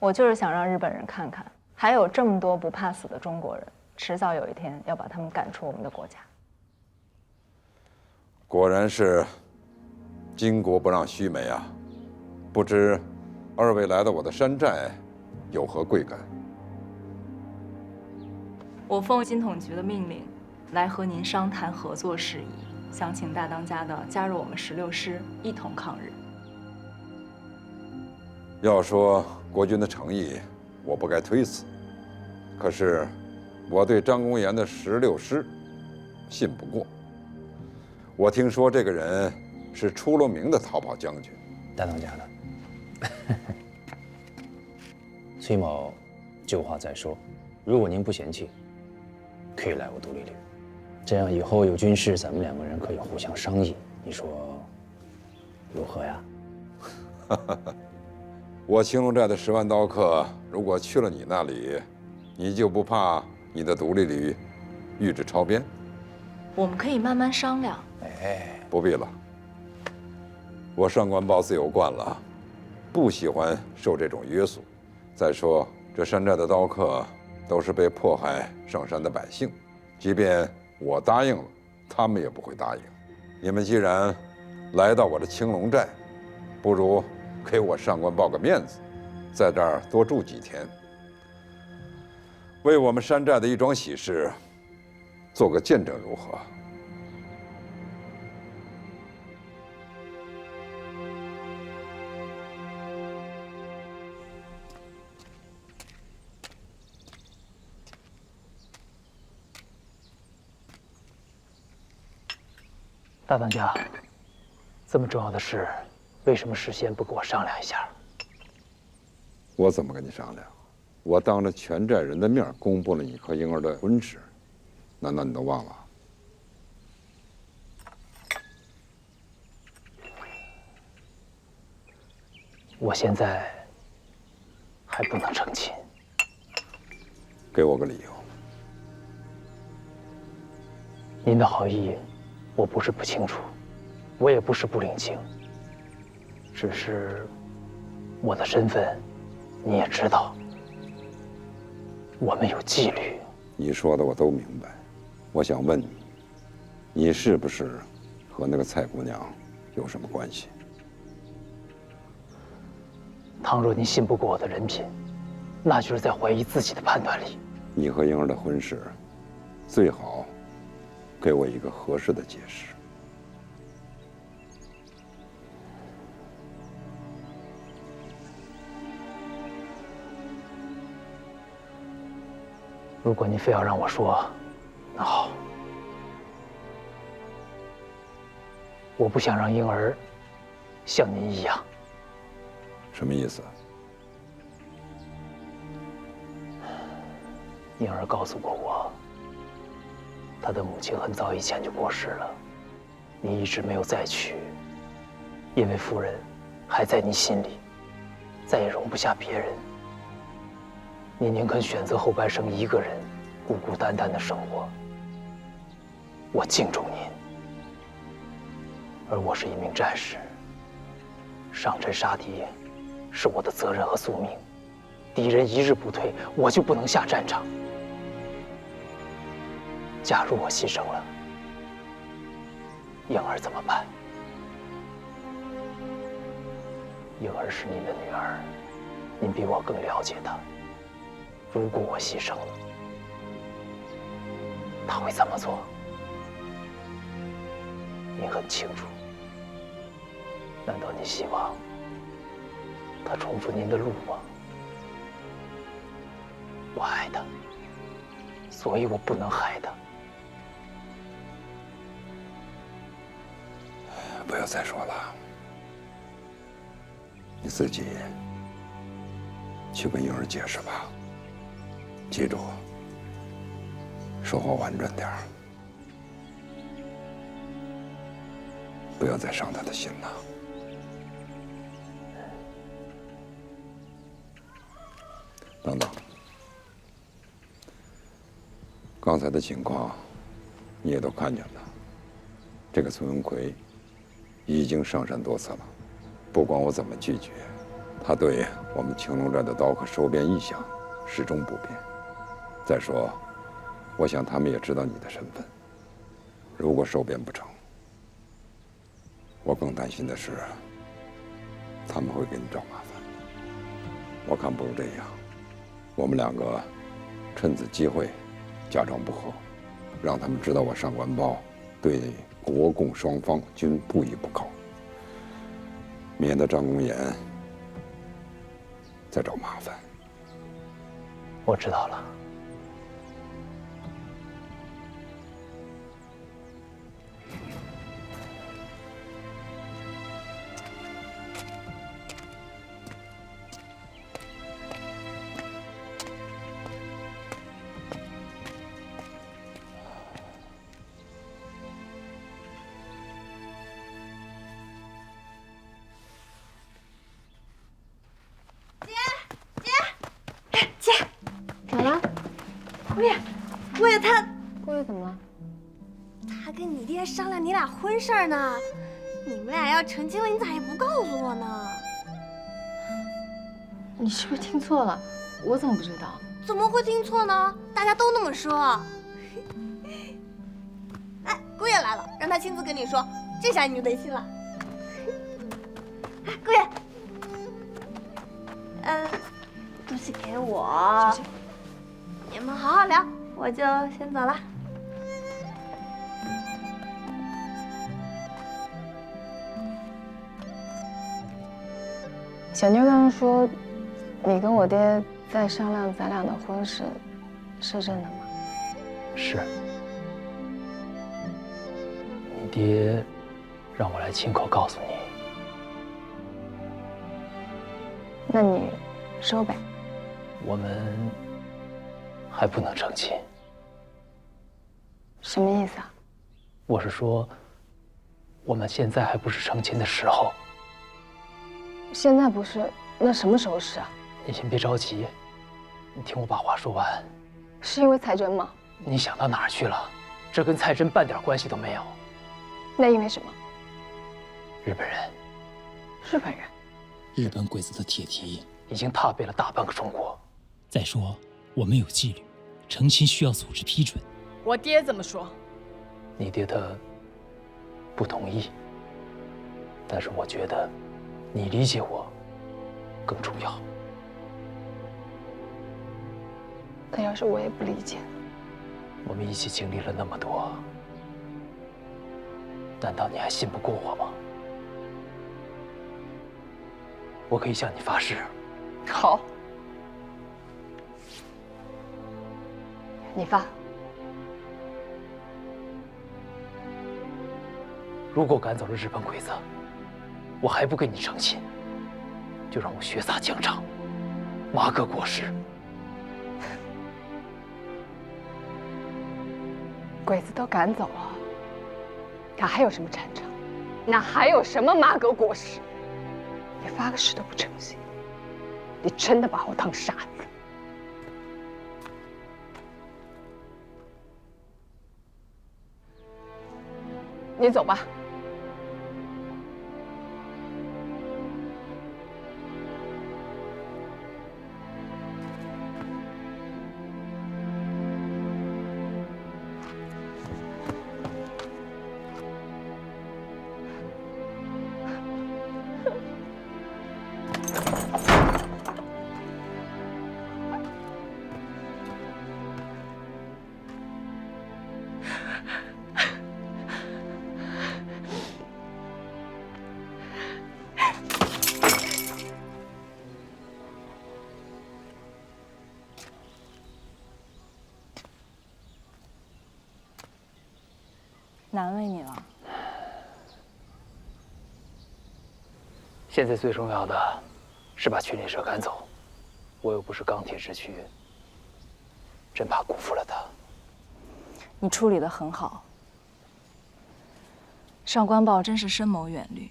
我就是想让日本人看看，还有这么多不怕死的中国人，迟早有一天要把他们赶出我们的国家。果然是巾帼不让须眉啊！不知二位来到我的山寨，有何贵干？我奉金统局的命令，来和您商谈合作事宜，想请大当家的加入我们16师，一同抗日。要说国军的诚意，我不该推辞。可是我对张公岩的16师信不过。我听说这个人是出了名的逃跑将军。大当家的，崔某旧话再说，如果您不嫌弃，可以来我独立旅，这样以后有军事，咱们2个人可以互相商议，你说如何呀？我青龙寨的10万刀客，如果去了你那里，你就不怕你的独立旅玉质超编？我们可以慢慢商量。哎，不必了。我上官豹自由惯了，不喜欢受这种约束。再说，这山寨的刀客都是被迫害上山的百姓，即便我答应了，他们也不会答应。你们既然来到我的青龙寨，不如给我上官豹个面子，在这儿多住几天，为我们山寨的一桩喜事做个见证，如何？大当家，这么重要的事，为什么事先不跟我商量一下？我怎么跟你商量？我当着全寨人的面公布了你和婴儿的婚事，难道你都忘了？我现在还不能成亲。给我个理由。您的好意，我不是不清楚，我也不是不领情。只是我的身份，你也知道，我们有纪律。你说的我都明白。我想问你，你是不是和那个蔡姑娘有什么关系？倘若您信不过我的人品，那就是在怀疑自己的判断力。你和婴儿的婚事，最好给我一个合适的解释。如果您非要让我说，那好。我不想让婴儿像您一样。什么意思？婴儿告诉过我，他的母亲很早以前就过世了，你一直没有再娶，因为夫人还在你心里，再也容不下别人。你宁肯选择后半生一个人孤孤单单的生活。我敬重您，而我是一名战士，上阵杀敌是我的责任和宿命。敌人一日不退，我就不能下战场。假如我牺牲了，婴儿怎么办？婴儿是您的女儿，您比我更了解她。如果我牺牲了，她会怎么做？您很清楚。难道你希望她重复您的路吗？我爱她，所以我不能害她。不要再说了，你自己去跟婴儿解释吧。记住，说话婉转点儿，不要再伤他的心了。等等，刚才的情况你也都看见了，这个孙文奎已经上山多次了，不管我怎么拒绝，他对我们青龙寨的刀客收编意向始终不变。再说，我想他们也知道你的身份。如果收编不成，我更担心的是，他们会给你找麻烦。我看不如这样，我们两个趁此机会假装不和，让他们知道我上官豹对国共双方均不依不靠，免得张公言再找麻烦。我知道了。姑爷他，姑爷怎么了？他跟你爹商量你俩婚事儿呢。你们俩要成亲了，你咋也不告诉我呢？你是不是听错了？我怎么不知道？怎么会听错呢？大家都那么说。哎，姑爷来了，让他亲自跟你说，这下你就得信了。哎，姑爷，东西给我。你们好好聊，我就先走了。小妞刚刚说，你跟我爹在商量咱俩的婚事，是真的吗？是。你爹让我来亲口告诉你。那你说呗。我们还不能成亲。什么意思啊？我是说，我们现在还不是成亲的时候。现在不是，那什么时候是啊？你先别着急，你听我把话说完。是因为彩珍吗？你想到哪儿去了？这跟彩珍半点关系都没有。那因为什么？日本人。日本人？日本鬼子的铁蹄已经踏遍了大半个中国。再说，我们有纪律，成亲需要组织批准。我爹怎么说？你爹他不同意，但是我觉得你理解我更重要。那要是我也不理解，我们一起经历了那么多，难道你还信不过我吗？我可以向你发誓。好，你发。如果赶走了日本鬼子，我还不跟你成亲，就让我血洒疆场，马革裹尸。鬼子都赶走了，他还有什么战场？那还有什么马革裹尸？你发个誓都不诚信，你真的把我当傻子？你走吧。难为你了。现在最重要的是把群里蛇赶走，我又不是钢铁之躯，真怕辜负了他。你处理得很好。上官豹真是深谋远虑，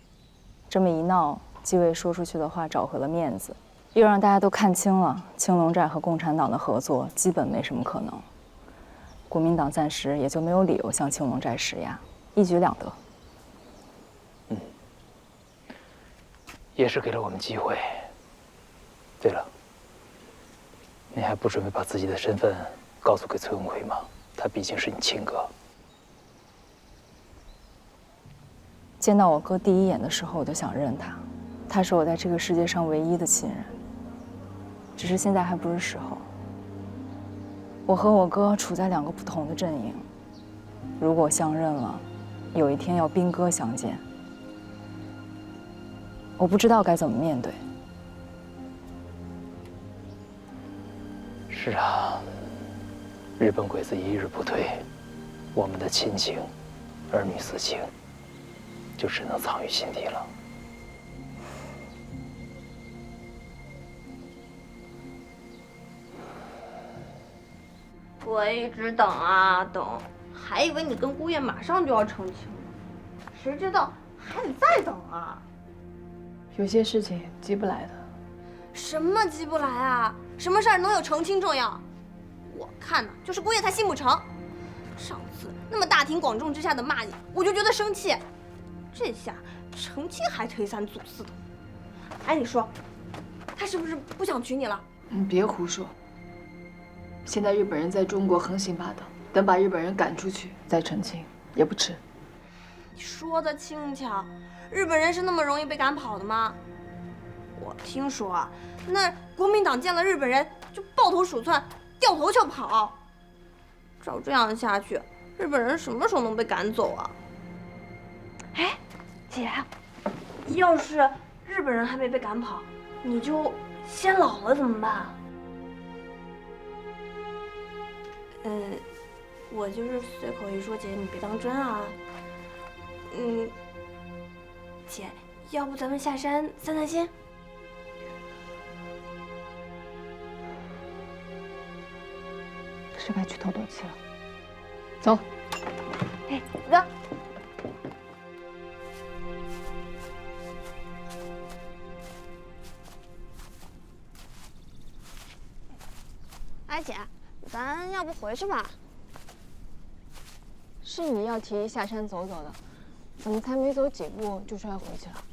这么一闹，继位说出去的话找回了面子，又让大家都看清了青龙寨和共产党的合作基本没什么可能。国民党暂时也就没有理由向青龙寨施压，一举两得。也是给了我们机会。对了，你还不准备把自己的身份告诉给崔文奎吗？他毕竟是你亲哥。见到我哥第一眼的时候，我就想认他，他是我在这个世界上唯一的亲人。只是现在还不是时候。我和我哥处在2个不同的阵营，如果相认了，有一天要兵戈相见，我不知道该怎么面对。是啊，日本鬼子一日不退，我们的亲情、儿女私情，就只能藏于心底了。我一直等啊等，还以为你跟姑爷马上就要成亲了，谁知道还得再等啊。有些事情急不来的。什么急不来啊？什么事儿能有成亲重要？我看呢，就是姑爷他心不诚。上次那么大庭广众之下的骂你，我就觉得生气。这下成亲还推三阻四的。哎，你说，他是不是不想娶你了？你别胡说。现在日本人在中国横行霸道，等把日本人赶出去再成亲也不迟。你说的轻巧，日本人是那么容易被赶跑的吗？我听说啊，那国民党见了日本人就抱头鼠窜，掉头就跑。照这样下去，日本人什么时候能被赶走啊？哎，姐，要是日本人还没被赶跑，你就先老了怎么办？我就是随口一说，姐你别当真啊。姐，要不咱们下山散散心？是该去透透气了。走。哎，走。哎，姐，咱要不回去吧？是你要提议下山走走的，怎么才没走几步就说要回去了？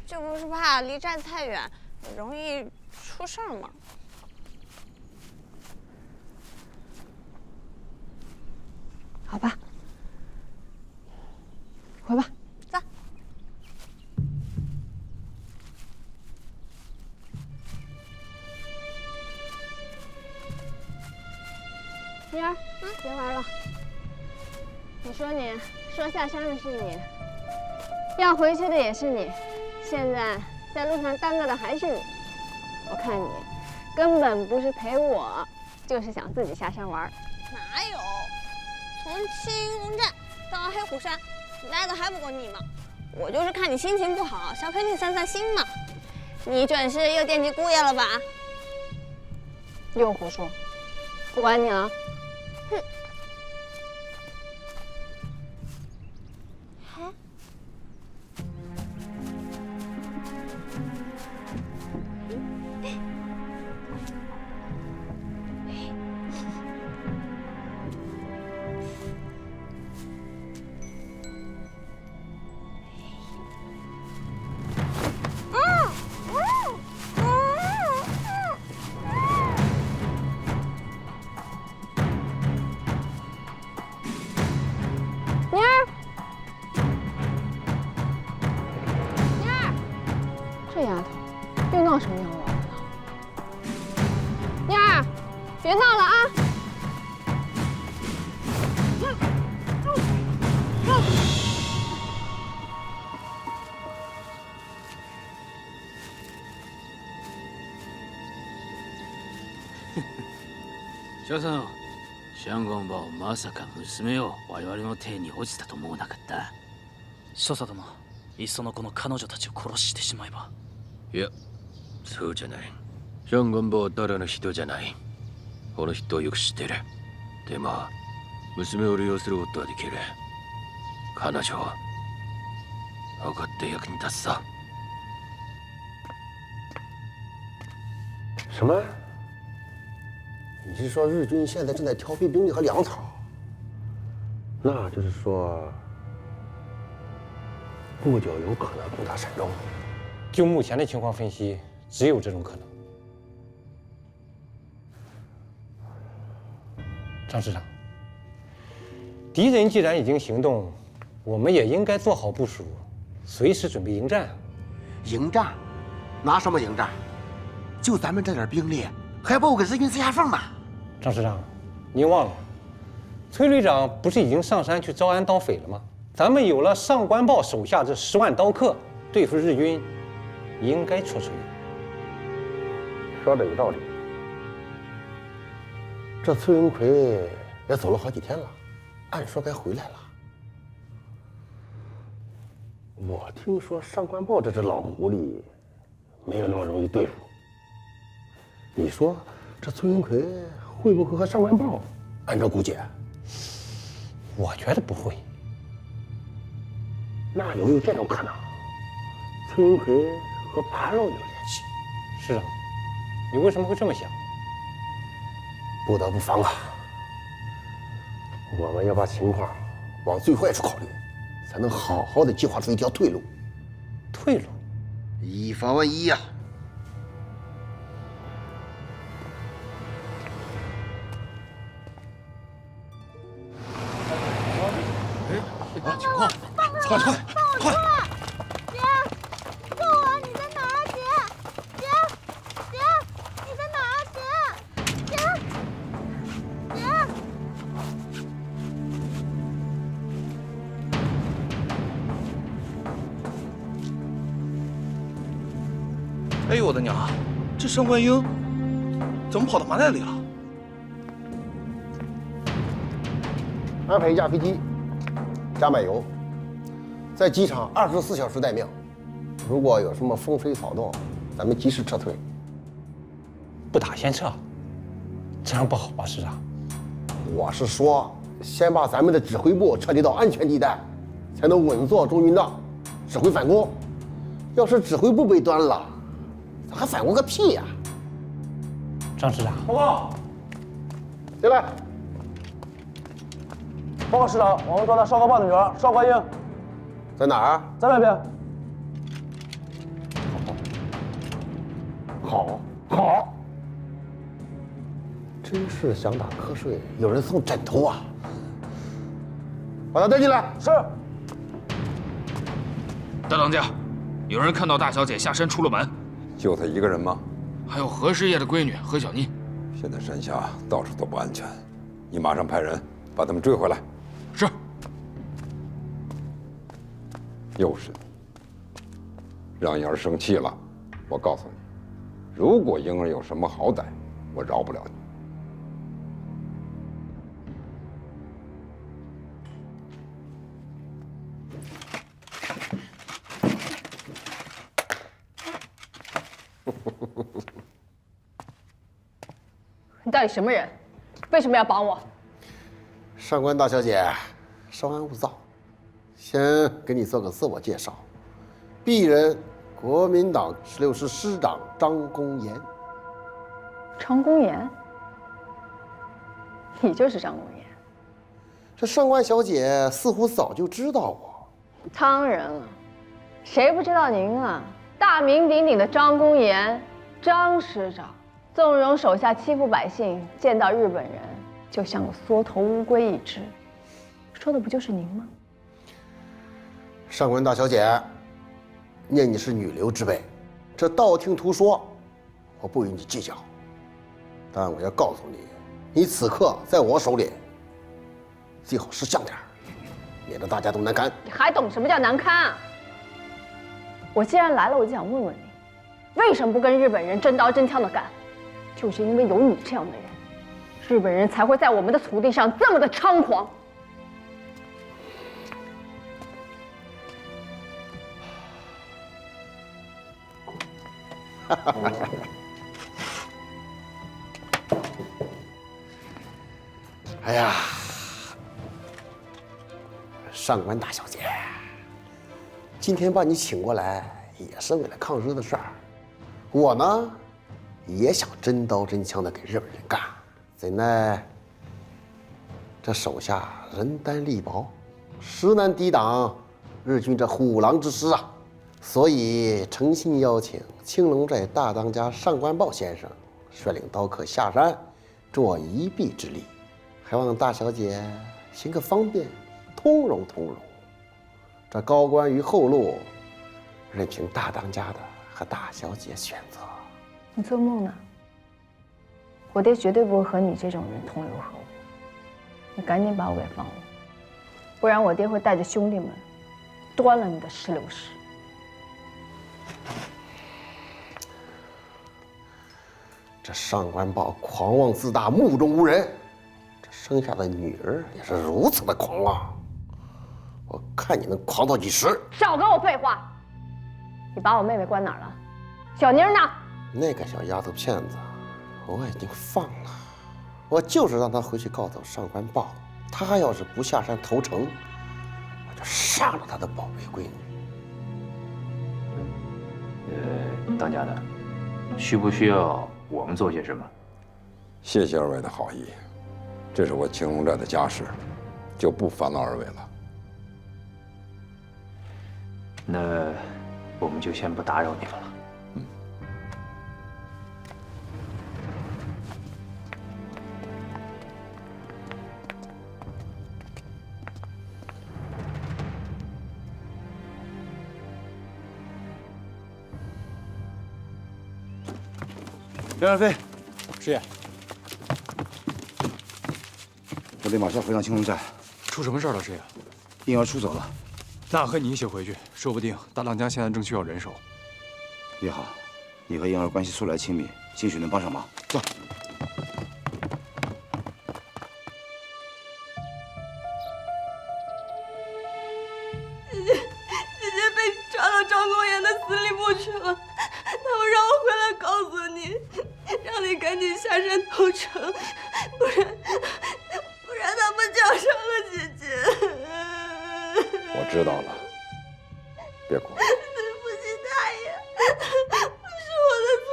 这不是怕离寨子太远，容易出事儿吗？好吧，回吧。走。妮儿，别玩了。你说下山的是你，要回去的也是你，现在在路上耽搁的还是你。我看你根本不是陪我，就是想自己下山玩。哪有？从青龙寨到黑虎山，你待的还不够腻吗？我就是看你心情不好，想陪你散散心嘛。你准是又惦记姑爷了吧？又胡说，不管你了。哼。这丫头又闹什么洋娃娃了？妮儿，别闹了啊！翔さん、シャンゴンバオまさか娘を我々の手に落ちたと思わなかった。所作殿、いっそのこの彼女たちを殺してしまえば。いや、そうじゃない。シャンゴンバオはただの人じゃない。この人をよく知ってる。でも、娘を利用することはできる。彼女は分かって役に立つさ。什么？你是说日军现在正在调配兵力和粮草？那就是说，不久有可能攻打陕州。就目前的情况分析，只有这种可能。张师长，敌人既然已经行动，我们也应该做好部署，随时准备迎战。迎战？拿什么迎战？就咱们这点兵力，还不够给日军塞下缝呢。张师长，您忘了，崔旅长不是已经上山去招安盗匪了吗？咱们有了上官豹手下这10万刀客，对付日军，应该绰绰有余。说的有道理。这崔文奎也走了好几天了，按说该回来了。我听说上官豹这只老狐狸没有那么容易对付。你说这崔文奎会不会和上官豹按照估计？我觉得不会。那有没有这种可能？崔文奎和扒肉有联系？师长，你为什么会这么想？不得不防啊！我们要把情况往最坏处考虑，才能好好的计划出一条退路。退路？以防万一呀！情况，快！姐，救我！你在哪儿？姐，你在哪儿？姐。哎呦我的娘！这上官英怎么跑到麻袋里了？安排一架飞机，加满油，在机场24小时待命。如果有什么风吹草动，咱们及时撤退。不打先撤，这样不好吧，师长？我是说，先把咱们的指挥部撤离到安全地带，才能稳坐中军帐，指挥反攻。要是指挥部被端了，咱还反攻个屁呀！张师长，报告，进来。报告师长，我们抓到少高豹的女儿邵冠英，在哪儿？在外边。好，真是想打瞌睡，有人送枕头啊！把他带进来。是。大当家，有人看到大小姐下山出了门。就她一个人吗？还有何师爷的闺女何小妮。现在山下到处都不安全，你马上派人把他们追回来。是。又是你，让英儿生气了。我告诉你，如果英儿有什么好歹，我饶不了你。你到底什么人？为什么要绑我？上官大小姐，稍安勿躁，先给你做个自我介绍。鄙人国民党16师师长张公岩。张公岩？你就是张公岩？这上官小姐似乎早就知道我。当然了，谁不知道您啊？大名鼎鼎的张公岩，张师长，纵容手下欺负百姓，见到日本人就像个缩头乌龟一只。说的不就是您吗？上官大小姐，念你是女流之辈，这道听途说，我不与你计较。但我要告诉你，你此刻在我手里，最好识相点，免得大家都难堪。你还懂什么叫难堪啊？我既然来了，我就想问问你，为什么不跟日本人真刀真枪的干？就是因为有你这样的人，日本人才会在我们的土地上这么的猖狂。哎呀，上官大小姐，今天把你请过来也是为了抗日的事儿。我呢，也想真刀真枪的给日本人干，怎奈这手下人单力薄，实难抵挡日军这虎狼之师啊。所以诚心邀请青龙寨大当家上官豹先生率领刀客下山，助我一臂之力，还望大小姐行个方便，通融通融。这高官于后路，任凭大当家的和大小姐选择。你做梦呢？我爹绝对不会和你这种人同流合污。你赶紧把我给放了，不然我爹会带着兄弟们端了你的16师。这上官豹狂妄自大，目中无人，这生下的女儿也是如此的狂妄。我看你能狂到几时？少跟我废话！你把我妹妹关哪儿了？小妮儿呢？那个小丫头片子，我已经放了。我就是让她回去告走上官豹，她要是不下山投诚，我就杀了她的宝贝闺女。当家的，需不需要我们做些什么？谢谢二位的好意，这是我青龙寨的家事，就不烦劳二位了。那我们就先不打扰你们了。梁远飞，师爷，我得马上回趟青龙寨。出什么事了，师爷？婴儿出走了。那和你一起回去，说不定大当家现在正需要人手。也好，你和婴儿关系素来亲密，兴许能帮上忙。走。姐姐被抓到张公岩的司令部去了，他们让我回来告诉你，让你赶紧下山投诚，不然他们就要杀了姐姐。我知道了，别哭。对不起，大爷，是我的错，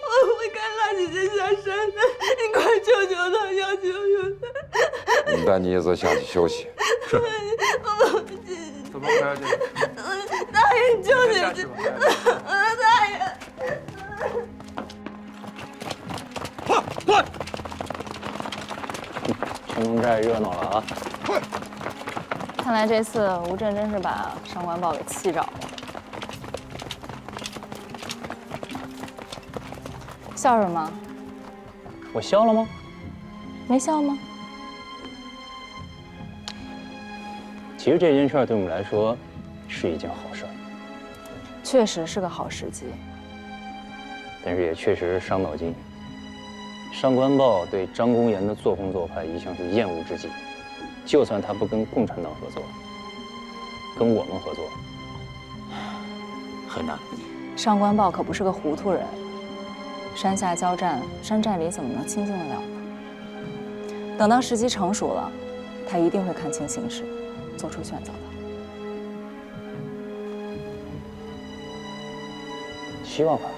我不该拉姐姐下山的，你快救救她，要救救她。你带妮子下去休息。是。怎么回来这？大爷，救姐姐！大爷！快！青龙寨热闹了啊！快！看来这次吴镇真是把上官豹给气着了。笑什么？我笑了吗？没笑吗？其实这件事对我们来说是一件好事，确实是个好时机，但是也确实伤脑筋。上官豹对张公岩的作风做派一向是厌恶之极，就算他不跟共产党合作，跟我们合作很难。上官豹可不是个糊涂人，山下交战，山寨里怎么能清静得了呢？等到时机成熟了，他一定会看清形势，做出选择的。希望吧。